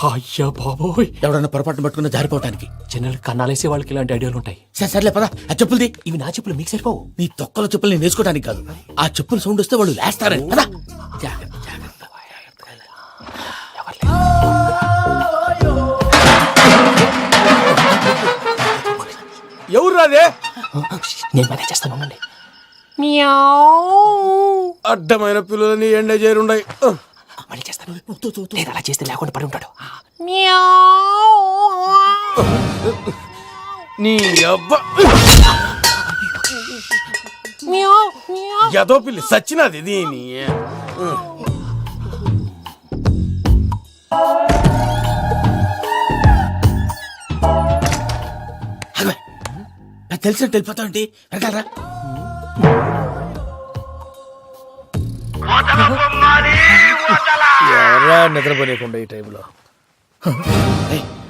Speaker 4: అయ్యా బాబోయ్,
Speaker 8: ఎవడన్నా పొరపాటున పట్టుకున్న జారిపోవటానికి.
Speaker 4: జనరల్ కన్నాలేసే వాళ్ళకి ఇలాంటి ఐడియాలు ఉంటాయి.
Speaker 8: సర్లే పద, ఆ చెప్పులది.
Speaker 4: ఇవి నా చెప్పులు మీకు సరిపోవు.
Speaker 8: నీ తొక్కల చెప్పులు నేను వేసుకోవడానికి కాదు, ఆ చెప్పులు సౌండ్ వస్తే వాళ్ళు లేస్తారని. పద. జాగ్రత్త.
Speaker 1: ఎవరు రాదే?
Speaker 4: నేను మేనేజ్ చేస్తాను, ఉండండి.
Speaker 1: అడ్డమైన పిల్లలని ఎండ చేరుండయి.
Speaker 4: మళ్ళీ చేస్తాను. నేను అలా చేస్తే లేకుండా పడి ఉంటాడు.
Speaker 1: నీ అబ్బా ఎదో పిల్లి సచ్చినది దీని.
Speaker 8: తెలిసినట్టు వెళ్ళిపోతావు ఏంటి? వెనకాలరా. ఎవరా నిద్రపోలేకుండా ఈ టైంలో?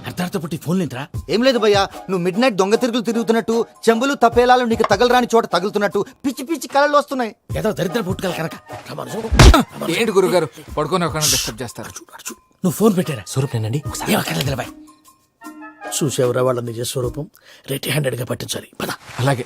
Speaker 8: అర్ధరాత్రి పుట్టి ఫోన్ లేంట్రా?
Speaker 15: ఏం లేదు భయ్యా, నువ్వు మిడ్ నైట్ దొంగ తిరుగులు తిరుగుతున్నట్టు, చెంబులు తపేలాలు నీకు తగలరాని చోట తగులుతున్నట్టు పిచ్చి పిచ్చి కళలు వస్తున్నాయి.
Speaker 8: ఏదో దరిద్ర పుట్టుకల కనుక.
Speaker 17: ఏంటి గురుగారు పడుకొని ఒక డిస్టర్బ్ చేస్తారు?
Speaker 8: నువ్వు ఫోన్ పెట్టారా?
Speaker 4: స్వరూపేనండి.
Speaker 8: చూసేవరా వాళ్ళ నిజ స్వరూపం. రెడీ హ్యాండెడ్ గా పట్టించాలి. పద.
Speaker 17: అలాగే.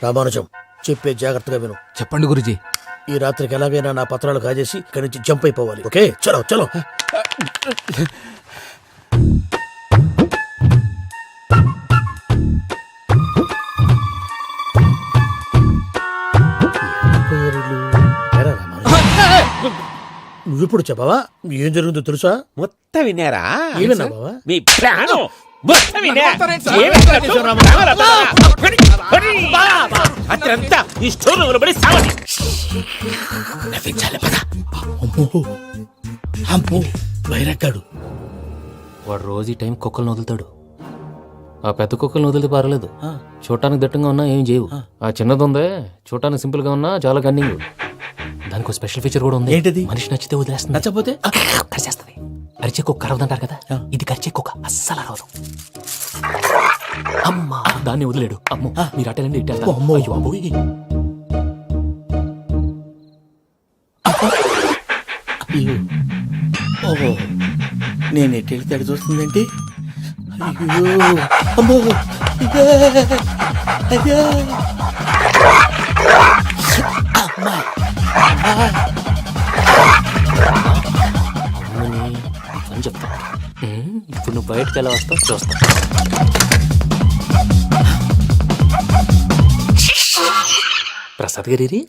Speaker 8: రామానుజం చెప్పే జాగ్రత్తగా విను.
Speaker 17: చెప్పండి గురుజీ.
Speaker 8: ఈ రాత్రికి ఎలాగైనా నా పత్రాలు కాజేసి ఇక్కడి నుంచి జంప్ అయిపోవాలి. ఓకే, చలో చలో. నువ్విప్పుడు చెప్పవా ఏం జరుగుతుందో తెలుసా?
Speaker 11: మొత్తం విన్నారా?
Speaker 8: ఏమన్నా బావా?
Speaker 11: మీ ప్రాణం మొత్తం విన్నా. రాత్రంతా ఈ స్టోర్ రూమ్ లో పడి సావండి.
Speaker 7: నవ్వించాలి పద. అమ్మో అమ్మో వైరగ్గాడు.
Speaker 4: వాడు రోజు ఈ టైం కుక్కలను వదులుతాడు. ఆ పెద్ద కుక్కలను వదిలితే పర్లేదు, చూడటానికి దట్టంగా ఉన్నా ఏం చేయవు. ఆ చిన్నది ఉందే, చూడటానికి సింపుల్ గా ఉన్నా చాలా కన్నింగ్. దానికి స్పెషల్ ఫీచర్ కూడా ఉంది.
Speaker 7: ఏంటిది?
Speaker 4: మనిషి నచ్చితే వదిలేస్తుంది,
Speaker 7: నచ్చపోతే
Speaker 4: కరిచేస్తుంది. అరిచే కుక్క అరవదంటారు కదా, ఇది కరిచే కుక్క అస్సలు అరవదు. అమ్మా దాన్ని వదిలేడు. అమ్మో మీరు అటెండి ఇటు వెళ్తారు.
Speaker 7: అమ్మో.
Speaker 4: అయ్యో అబ్బోయ్.
Speaker 7: ఓహో నేను ఎటు వెళ్తే అటు చూస్తుందంటే అయ్యో అమ్మో అయ్యో అయ్యో అమ్మా
Speaker 4: అమ్మని అని చెప్తా. ఇప్పుడు నువ్వు బయటకు ఎలా వస్తావు చూస్తా. ప్రసాద్ గారి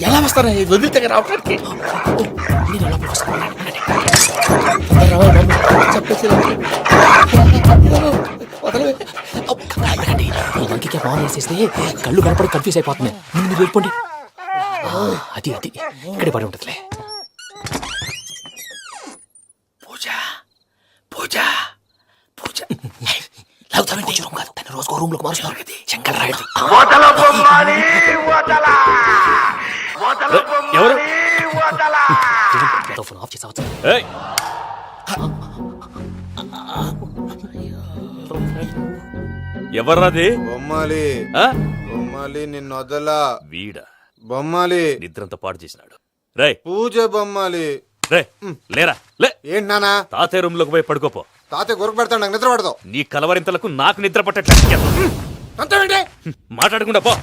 Speaker 7: ఎలా వస్తారా వదిలితే రావడానికి చెప్పేసి
Speaker 4: ఈ వంకికి ఫోన్ వేసేస్తే కళ్ళు కనపడి కన్ఫ్యూజ్ అయిపోతున్నాయి. మీరు వెళ్ళిపోండి. అది అది ఇక్కడే పడి ఉంటుందిలే.
Speaker 7: పూజ పూజ పూజ
Speaker 4: కొంచెం రూమ్ కాదు, తన రోజుకో రూమ్ లోకి మారుస్తున్నారు కదా. శంకర్ రాయుడు
Speaker 11: ఎవరు?
Speaker 4: ఫోన్ ఆఫ్ చేసావచ్చు.
Speaker 11: ఏయ్, ఎవర్రాది?
Speaker 18: బొమ్మాలి
Speaker 11: ఆ?
Speaker 18: బొమ్మాలి నిన్ను వదలా.
Speaker 11: వీడా
Speaker 18: బొమ్మాలి
Speaker 11: నిద్రంతా పాడు చేసినాడు. రేయ్
Speaker 18: పూజ బొమ్మాలి.
Speaker 11: రే లేరా లే.
Speaker 18: ఏంటి నానా?
Speaker 11: తాతయ్య రూమ్ లోకి పోయి పడుకోపో.
Speaker 18: తాతయ్య గురకు పెడతాడు, నాకు నిద్ర పడతావు.
Speaker 11: నీ కలవరింతలకు నాకు నిద్ర పట్టేట మాట్లాడకుండా పో.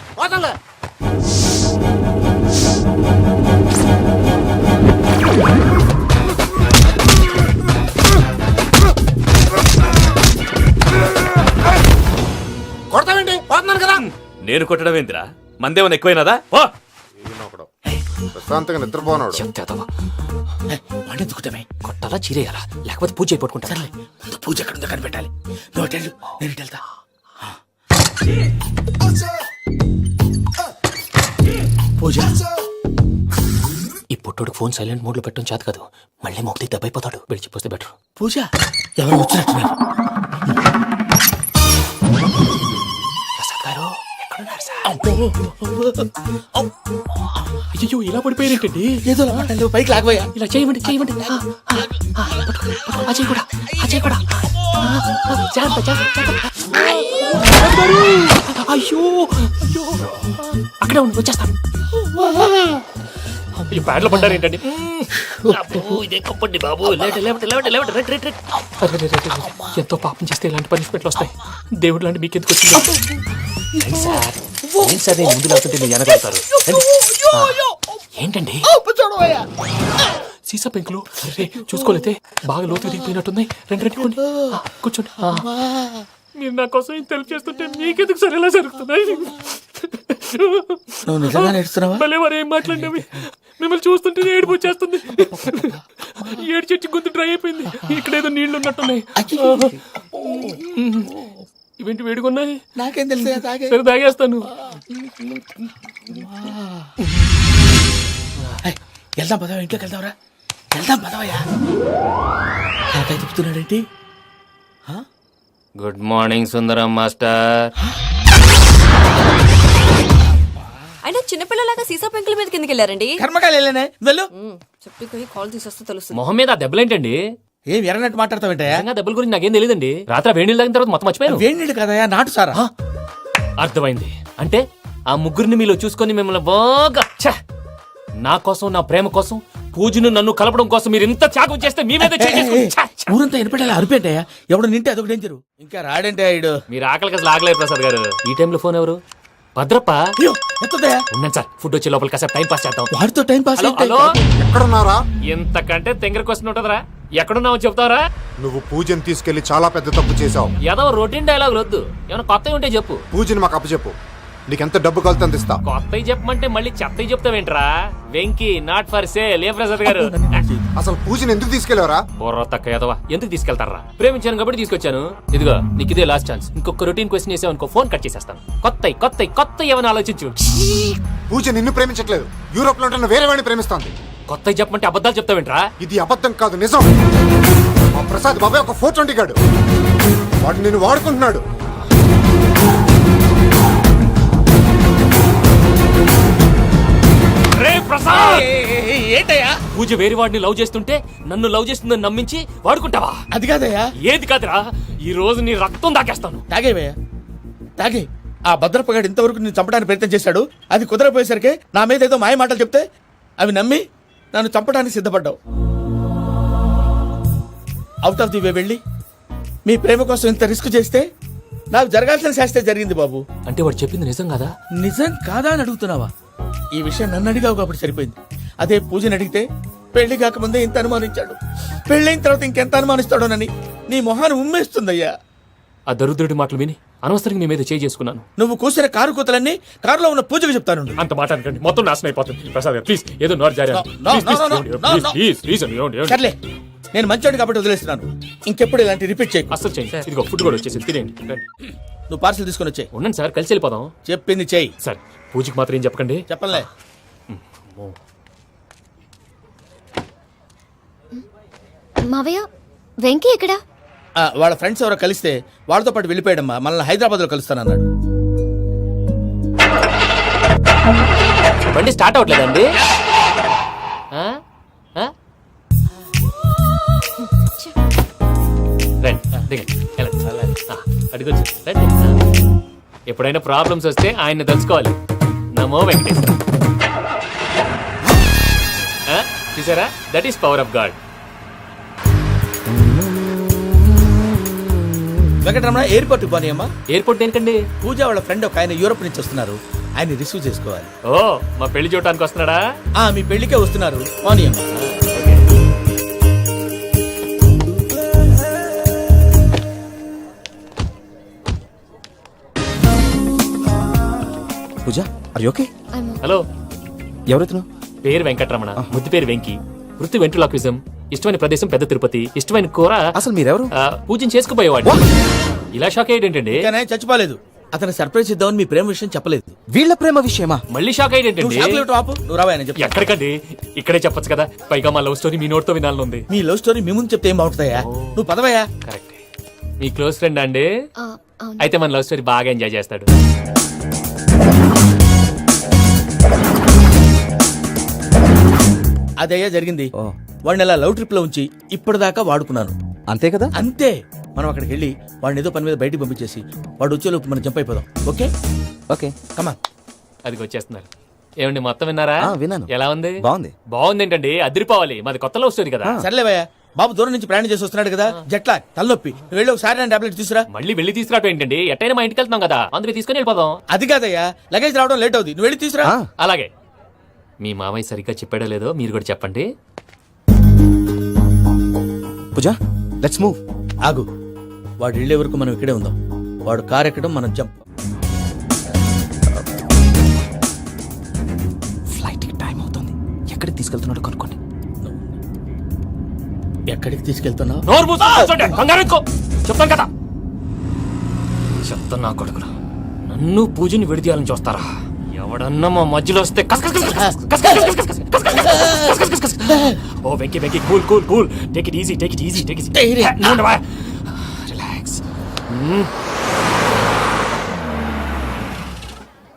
Speaker 1: కొడతావేంటి? పోతున్నాను కదా.
Speaker 11: నేను కొట్టడం ఏంటిరా? మందేమన్నా ఎక్కువైనదా? ఓ
Speaker 18: ప్రశాంతంగా నిద్రపోనాడు.
Speaker 4: చెప్తావా
Speaker 7: వాడిని దుక్కుతామే
Speaker 4: కొట్టాలా చీరేయాలా లేకపోతే పూజ అయిపోట్టుకుంటా.
Speaker 7: సర్లే ముందు పూజ ఎక్కడ ఉందో కనిపెట్టాలి. నువ్వు అటు వెళ్ళు, నేను ఇటు వెళ్తా. పూజ
Speaker 4: ఈ పుట్టోడు ఫోన్ సైలెంట్ మోడ్ లో పెట్టడం చేత కాదు, మళ్ళీ మొక్కి దెబ్బైపోతాడు. విడిచిపోతే బెటర్.
Speaker 7: పూజ ఎవరు వచ్చినట్టున్నారు.
Speaker 4: ప్రసాద్ గారు ఎక్కడున్నారు సార్? అయ్యో ఇలా పడిపోయారేంటండి?
Speaker 7: ఏదో పైకి లాగబోయా.
Speaker 4: ఇలా చేయమండి చేయమండి. అజయ్ కూడా అజయ్ కూడా జాగ్రత్త జాగ్రత్త. అయ్యో అయ్యో అక్కడే ఉండి వచ్చేస్తాను. ఈ ప్యాడ్లో పడ్డారు ఏంటండి? ఎంతో పాపం చేస్తే ఇలాంటి పనిష్మెంట్లు వస్తాయి. దేవుడు లాంటి మీకు ఎందుకు వచ్చింది సార్? నేను ముందు లేకపోతే మీరు వెనకాడతారు. ఏంటండి సీసా పెంకులు చూసుకోలేతే బాగా లోతు దిగిపోయినట్టున్నాయి. రెండు రెండు కొన్ని కూర్చోండి. మీరు నా కోసం ఇంత హెల్ప్ చేస్తుంటే మీకెందుకు సరే ఎలా జరుగుతున్నాయి?
Speaker 7: నువ్వు నిజంగా నేర్చుతున్నావా?
Speaker 4: మళ్ళీ మరి ఏం మాట్లాడినవి? మిమ్మల్ని చూస్తుంటే ఏడుపు వచ్చేస్తుంది. ఏడు చెట్టు గొంతు డ్రై అయిపోయింది. ఇక్కడ ఏదో నీళ్లు ఉన్నట్టున్నాయి. ఇవేంటి వేడుకున్నాయి?
Speaker 7: నాకేం తెలుసు.
Speaker 4: సరే తాగేస్తాను.
Speaker 7: వెళ్దాం పదవా, ఇంట్లోకి వెళ్దాంరా. వెళ్దాం పదవయ్యా. నాకై చెప్తున్నాడేంటి?
Speaker 4: Good morning Sundaram master.
Speaker 5: అయినా చిన్నపిల్లలాగా సీసా పెంకుల మీద కిందకి వెళ్ళారండి.
Speaker 7: కర్మకాయలు వెళ్ళానే వెళ్ళు.
Speaker 5: చెప్పి కాల్ తీసేస్తే తెలుస్తుంది.
Speaker 4: మొహం మీద ఆ దెబ్బలేంటండి?
Speaker 7: ఏం ఎర్రనట్టు మాట్లాడతావేంటయ్యా?
Speaker 4: దెబ్బల గురించి నాకేం తెలియదండి. రాత్రి వేడి నీళ్ళు తాగిన తర్వాత మొత్తం మర్చిపోయాను.
Speaker 7: వేడి నీళ్ళు కదయా, నాటు సారా.
Speaker 4: అర్థమైంది. అంటే ఆ ముగ్గురిని మీలో చూసుకొని మిమ్మల్ని బాగా నా కోసం నా ప్రేమ కోసం పూజను నన్ను కలపడం కోసం మీరు ఇంత త్యాగం చేస్తే మీ మీద
Speaker 7: ఊరంతా వినపడేలా అరిపేటయ్యా. ఎవడు నింటే అదొక డేంజరు. ఇంకా రాడంటే ఆయుడు.
Speaker 4: మీరు ఆకలికి అసలు ఆగలేదు ప్రసాద్ గారు. ఈ టైంలో ఫోన్ ఎవరు? భద్రప్ప. ఉన్నాను సార్. ఫుడ్ వచ్చే లోపల కాసేపు టైం పాస్ చేద్దాం.
Speaker 7: వాడితో టైం పాస్.
Speaker 18: ఎక్కడున్నారా?
Speaker 4: ఎంతకంటే తెంగర క్వశ్చన్ ఉంటుందిరా. ఎక్కడున్నావో చెప్తారా?
Speaker 18: నువ్వు పూజని తీసుకెళ్లి చాలా పెద్ద తప్పు చేశావు.
Speaker 4: ఏదో రొటీన్ డైలాగ్ వద్దు, ఏమైనా కొత్తవి ఉంటే చెప్పు.
Speaker 18: పూజని మాకు అప్పచెప్పు. నీకెంత డబ్బు కలితే అంత ఇస్తా.
Speaker 4: కొత్తవి చెప్పమంటే మళ్ళీ చెత్తవి చెప్తావేంట్రా? Venky not for sale. ఏ ప్రసాద్ గారు
Speaker 18: అసలు పూజని ఎందుకు తీసుకెళ్లేవరా?
Speaker 4: బుర్ర తక్క ఏదవా, ఎందుకు తీసుకెళ్తారా? ప్రేమించాను కాబట్టి తీసుకొచ్చాను. ఇదిగో నీకు ఇదే లాస్ట్ ఛాన్స్. ఇంకొక రొటీన్ క్వశ్చన్ చేసావు అనుకో, ఫోన్ కట్ చేసేస్తాను. కొత్త ఏమైనా ఆలోచించు.
Speaker 18: పూజ నిన్ను ప్రేమించట్లేదు, యూరోప్ లో ఉంటున్న వేరే వాడిని ప్రేమిస్తోంది.
Speaker 4: కొత్తవి చెప్పమంటే అబద్ధాలు చెప్తావేంట్రా?
Speaker 18: ఇది అబద్ధం కాదు, నిజం. మా ప్రసాద్ బాబాయ్ ఒక 420 గాడు, వాడు నిన్ను వాడుకుంటున్నాడు.
Speaker 4: ఏంటయ్యా? పూజ వేరే వాడిని లవ్ చేస్తుంటే నన్ను లవ్ చేస్తుందని నమ్మించి వాడుకుంటావా?
Speaker 7: అది కాదయ్యా.
Speaker 4: ఏది కాదురా, ఈ రోజు నీ రక్తం దాకేస్తాను.
Speaker 7: తాగేవయ్యా, తాగే. ఆ భద్రపగాడు ఇంతవరకు నేను చంపడానికి ప్రయత్నం చేశాడు. అది కుదరపోయేసరికి నా మీద ఏదో మాయ మాటలు చెప్తే అవి నమ్మి నన్ను చంపడానికి సిద్ధపడ్డావు. అవుట్ ఆఫ్ ది వే వెళ్ళి మీ ప్రేమ కోసం ఇంత రిస్క్ చేస్తే నాకు జరగాల్సిన శాస్త్రే జరిగింది బాబు.
Speaker 4: అంటే వాడు చెప్పింది నిజం కదా?
Speaker 7: నిజం కాదా అని అడుగుతున్నావా? ఈ విషయం నన్ను అడిగావు కాబట్టి సరిపోయింది. అదే పూజని అడిగితే పెళ్లి కాకముందే ఇంత అనుమానించాడు, పెళ్ళైన తర్వాత ఇంకెంత అనుమానిస్తాడోనని నీ మొహాన్ని ఉమ్మేస్తుందయ్యా.
Speaker 4: ఆ దరిద్రుడి మాటలు విని అనవసరంగా మీ మీద చేయి చేసుకున్నాను.
Speaker 7: నువ్వు కూసిన కారు కూతలన్నీ కారులో ఉన్న పూజకు చెప్తాను.
Speaker 4: అంత మాట అనకండి, మొత్తం నాశనం అయిపోతుంది. ప్రసాద్ గారు ప్లీజ్, ఏదో నోరు జారీ.
Speaker 7: సర్లే, నేను మంచోడు కాబట్టి వదిలేస్తున్నాను. ఇంకెప్పుడు ఇలాంటి రిపీట్ చేయకు.
Speaker 4: అసలు చేయండి. ఇదిగో ఫుడ్ కూడా వచ్చేసి తినేయండి.
Speaker 7: నువ్వు పార్సల్ తీసుకొని వచ్చే.
Speaker 4: ఉండండి సార్, కలిసి వెళ్ళిపోదాం.
Speaker 7: చెప్పింది చెయ్యి.
Speaker 4: సార్ పూజకి మాత్రం ఏం చెప్పకండి.
Speaker 7: చెప్పలే.
Speaker 6: మావయ్య, వెంకీ ఎక్కడా?
Speaker 7: వాళ్ళ ఫ్రెండ్స్ ఎవరో కలిస్తే వాళ్ళతో పాటు వెళ్ళిపోయాడమ్మా. మనల్ని హైదరాబాద్ లో కలుస్తానన్నాడు.
Speaker 4: బండి స్టార్ట్ అవట్లేదండి. అడిగొచ్చు. ఎప్పుడైనా ప్రాబ్లమ్స్ వస్తే ఆయన్ని తెలుసుకోవాలి. నమో వెంకటేశ్వర. చూసారా, that is power of God.
Speaker 7: Venkataramana, airport పోనీ అమ్మా.
Speaker 4: ఎయిర్పోర్ట్ ఏంటండి?
Speaker 7: పూజ వాళ్ళ ఫ్రెండ్ ఒక ఆయన యూరోప్ నుంచి వస్తున్నారు, ఆయన రిసీవ్ చేసుకోవాలి.
Speaker 4: ఓ, మా పెళ్లి చూడటానికి వస్తున్నాడా?
Speaker 7: మీ పెళ్లికే వస్తున్నారు, పోనీ అమ్మా.
Speaker 15: పూజ, ఆర్ యు ఓకే?
Speaker 4: హలో,
Speaker 15: ఎవరైతున్నావు?
Speaker 4: పేరు వెంకటరమణ, ముద్దు పేరు వెంకీ, వృత్తి వెంట్రులాక్విజం, ఇష్టమైన ప్రదేశం పెద్ద తిరుపతి, ఇష్టమైన కూర.
Speaker 15: అసలు మీరెవరు?
Speaker 4: పూజను చేసుకుపోయేవాడు. ఇలా షాక్ అయ్యేటండి.
Speaker 7: చచ్చిపోలేదు. అతను సర్ప్రైజ్ ఇద్దామని మీ ప్రేమ విషయం చెప్పలేదు.
Speaker 15: వీళ్ళ ప్రేమ విషయమా?
Speaker 4: మళ్ళీ షాక్ అయ్యేటండి.
Speaker 7: నువ్వు రావాయని చెప్పి.
Speaker 4: ఎక్కడికండి, ఇక్కడే చెప్పొచ్చు కదా. పైగా మా లవ్ స్టోరీ మీ నోట్తో వినాలని ఉంది.
Speaker 7: మీ లవ్ స్టోరీ మీ ముందు చెప్తే ఏం బాగుంటుందయ్యా? నువ్వు పదవయ్యా.
Speaker 4: కరెక్ట్. మీ క్లోజ్ ఫ్రెండ్ అండి? అయితే మన లవ్ స్టోరీ బాగా ఎంజాయ్ చేస్తాడు.
Speaker 7: అదయ్యా జరిగింది. వాడిని అలా లవ్ ట్రిప్ లో ఉంచి ఇప్పటిదాకా వాడుకున్నాను.
Speaker 15: అంతే కదా?
Speaker 7: అంతే. మనం అక్కడికి వెళ్ళి వాడిని ఏదో పని మీద బయటికి పంపించేసి వాడు వచ్చేలోపు మనం జంప్ అయిపోదాం. ఓకే
Speaker 15: ఓకే,
Speaker 7: కమా.
Speaker 4: అది వచ్చేస్తున్నారు. ఏమండి, మొత్తం విన్నారా?
Speaker 15: విన్నాను.
Speaker 4: ఎలా ఉంది?
Speaker 15: బాగుంది.
Speaker 4: బాగుంది ఏంటండి, అదిరిపోవాలి. మాది కొత్త లవ్ స్టోరీ కదా.
Speaker 7: సర్లేవయ్యా, బాబు దూరం నుంచి ప్రయాణం చేసి వస్తున్నాడు కదా, జట్లా తలనొప్పి. నువ్వు వెళ్ళి ఒకసారి టాబ్లెట్ తీసుకురా.
Speaker 4: మళ్ళీ వెళ్ళి తీసుకురావటం ఏంటండి? ఎట్టైనా మా ఇంటికి వెళ్తున్నాం కదా, అందుకే తీసుకుని వెళ్ళిపోదాం.
Speaker 7: అది కాదయ్యా, లగేజ్ రావడం లేట్ అవుతుంది, నువ్వు వెళ్ళి తీసుకురా.
Speaker 4: అలాగే. మీ మామయ్య సరిగ్గా చెప్పాడో లేదో మీరు కూడా చెప్పండి.
Speaker 15: పూజ, లెట్స్ మూవ్.
Speaker 7: ఆగు, వాడు వెళ్ళే వరకు మనం ఇక్కడే ఉందాం. వాడు కార్ ఎక్కడం, మనం జంప్.
Speaker 15: ఫ్లైట్ కి టైం అవుతుంది. ఎక్కడికి తీసుకెళ్తున్నాడో కనుక్కోండి.
Speaker 7: ఎక్కడికి తీసుకెళ్తున్నావు?
Speaker 4: నోరు మూసుకొని కూర్చోండి, కంగారు ఎక్కువ. చెప్తాను కదా. చెప్తాను నా కొడుకులు, నన్ను పూజని విడిదీయాలని చూస్తారా? ఎవడన్నా మా మధ్యలో వస్తే ఓ Venky Venky, cool cool cool, take it easy, take it easy, take it easy. Relax.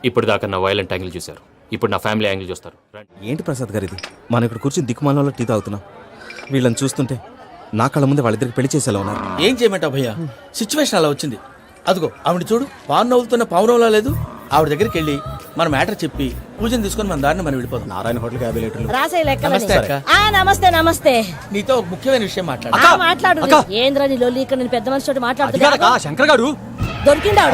Speaker 4: ఇప్పుడు దాకా నా వైలెంట్ యాంగిల్ చూశారు, ఇప్పుడు నా ఫ్యామిలీ యాంగిల్ చూస్తారు.
Speaker 15: ఏంటి ప్రసాద్ గారు ఇది? మనం ఇక్కడ కూర్చొని దిక్కుమాలలో టీ తాగుతున్నాం. వీళ్ళని చూస్తుంటే నా కళ్ళ ముందే వాళ్ళిద్దరికి పెళ్లి చేసేలా ఉన్నారు.
Speaker 7: ఏం చేయమంటావు భయ్యా, సిచ్యువేషన్ అలా వచ్చింది. అదిగో ఆవిడ చూడు, పావు నవ్వుతున్న పావునవ్వులా లేదు. ఆవిడ దగ్గరికి వెళ్ళి మన మ్యాటర్ చెప్పి పూజను తీసుకొని మన దారిని మనం వెళ్ళిపోతాం.
Speaker 15: నారాయణ హోటల్ 50 లీటర్లు.
Speaker 7: నమస్తే అక్క.
Speaker 14: నమస్తే నమస్తే.
Speaker 7: నీతో ఒక ముఖ్యమైన విషయం మాట్లాడు.
Speaker 14: మాట్లాడు. ఏంద్రా నీ లొల్లి? ఇక్కడ నేను పెద్ద మనిషి మాట్లాడుతున్నా.
Speaker 15: శంకర్ గారు
Speaker 14: దొరికిందా?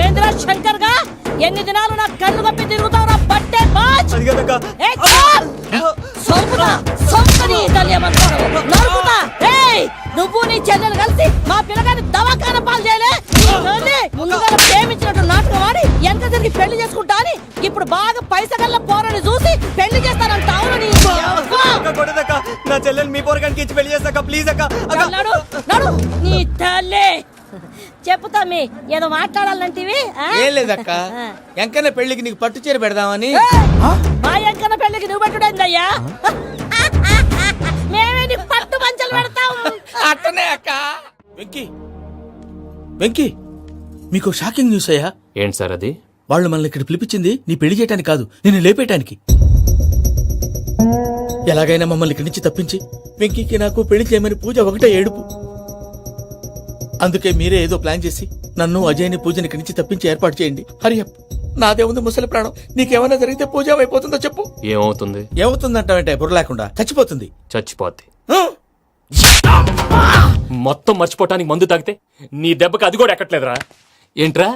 Speaker 14: ఏంద్రా శంకర్ గా
Speaker 5: ఎన్ని దినాలు నా కళ్ళు కప్పి తిరుగుతావు బట్టే బాచ్ నువ్వు నీ చెల్లెలు కలిసి మా పిల్లగాని దవాఖాన పాలు చేయలే ముందుగా ప్రేమించినట్టు నాటకం ఆడి ఎంత తిరిగి పెళ్లి చేసుకుంటా అని ఇప్పుడు బాగా పైసగల్ల పోరని చూసి పెళ్లి చేస్తానంట. అవును
Speaker 9: నా చెల్లెలు మీ పోరగానికి ఇచ్చి పెళ్లి చేస్తాక ప్లీజ్ అక్క.
Speaker 5: నడు నీ తల్లి చెప్పుతా మీ ఏదో మాట్లాడాలంటివి.
Speaker 7: ఏం లేదక్క, ఎంకన్న పెళ్లికి నీకు పట్టు చీర పెడదామని.
Speaker 5: మా ఎంకన్న పెళ్లికి నువ్వు పెట్టుడైందయ్యా, మేమే నీకు పట్టు పంచలు పెడతాం.
Speaker 7: అట్టనే అక్క. వెంకీ వెంకీ, మీకు షాకింగ్ న్యూస్ అయ్యా.
Speaker 19: ఏంటి సార్ అది?
Speaker 7: వాళ్ళు మనల్ని ఇక్కడ పిలిపించింది నీ పెళ్లి చేయడానికి కాదు, నిన్ను లేపేయటానికి. ఎలాగైనా మమ్మల్ని ఇక్కడి నుంచి తప్పించి వెంకీకి నాకు పెళ్లి చేయమని పూజ ఒకటే ఏడుపు. అందుకే మీరే ఏదో ప్లాన్ చేసి నన్ను అజయ్ని పూజని ఇక్కడి నుంచి తప్పించి ఏర్పాటు చేయండి. హరియప్, నాదే ఉంది ముసలి ప్రాణం. నీకేమైనా జరిగితే పూజ అయిపోతుందో చెప్పు.
Speaker 19: ఏమవుతుంది?
Speaker 7: ఏమవుతుందంటావంటే బుర్ర లేకుండా చచ్చిపోతుంది.
Speaker 19: చచ్చిపోద్ది. మొత్తం మర్చిపోవటానికి మందు తాగితే నీ దెబ్బకి అది కూడా ఎక్కట్లేదురా. ఏంట్రా,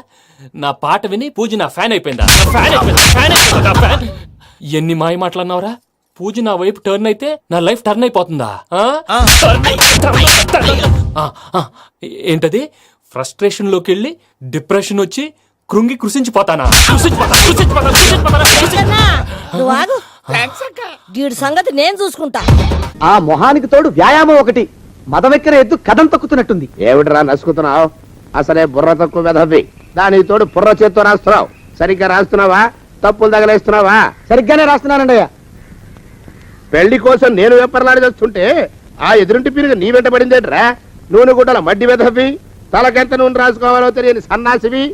Speaker 19: నా పాట విని పూజ నా ఫ్యాన్ అయిపోయిందా? ఎన్ని మాయ మాటలన్నావురా? పూజ నా వైపు టర్న్ అయితే నా లైఫ్ టర్న్ అయిపోతుందా? ఏంటది? ఫ్రస్ట్రేషన్ లోకి వెళ్ళి డిప్రెషన్ వచ్చి కృంగి కృషించిపోతానా?
Speaker 5: నువ్వు ఆగు, వీడి సంగతి నేను చూసుకుంటా.
Speaker 9: ఆ మొహానికి తోడు వ్యాయామం ఒకటి, మదవెక్కర ఎద్దు కథం తొక్కుతున్నట్టుంది.
Speaker 1: ఏమిట్రా నసుకుతున్నావు? అసలే బుర్ర తక్కువ వెధవి, దానికి తోడు బుర్ర చేత్తో రాస్తున్నావు. సరిగ్గా రాస్తున్నావా? తప్పులు తగలేస్తున్నావా?
Speaker 9: సరిగ్గానే రాస్తున్నానండి అయ్యా.
Speaker 1: పెళ్లి కోసం నేను వెప్పర్లాడి వస్తుంటే ఆ ఎదురింటి పీరుగా నీ వెంట పడిందేట్రా? నూనె గుడ్డల మడ్డి వెధవి, తలకెంత నూనె రాసుకోవాలో తెలియని సన్నాసివి,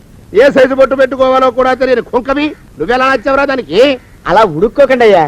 Speaker 1: ఏ సైజు బొట్టు పెట్టుకోవాలో కూడా తెలియని కుంకవి. నువ్వెలా నచ్చావురా దానికి?
Speaker 9: అలా ఉడుక్కోకండి అయ్యా.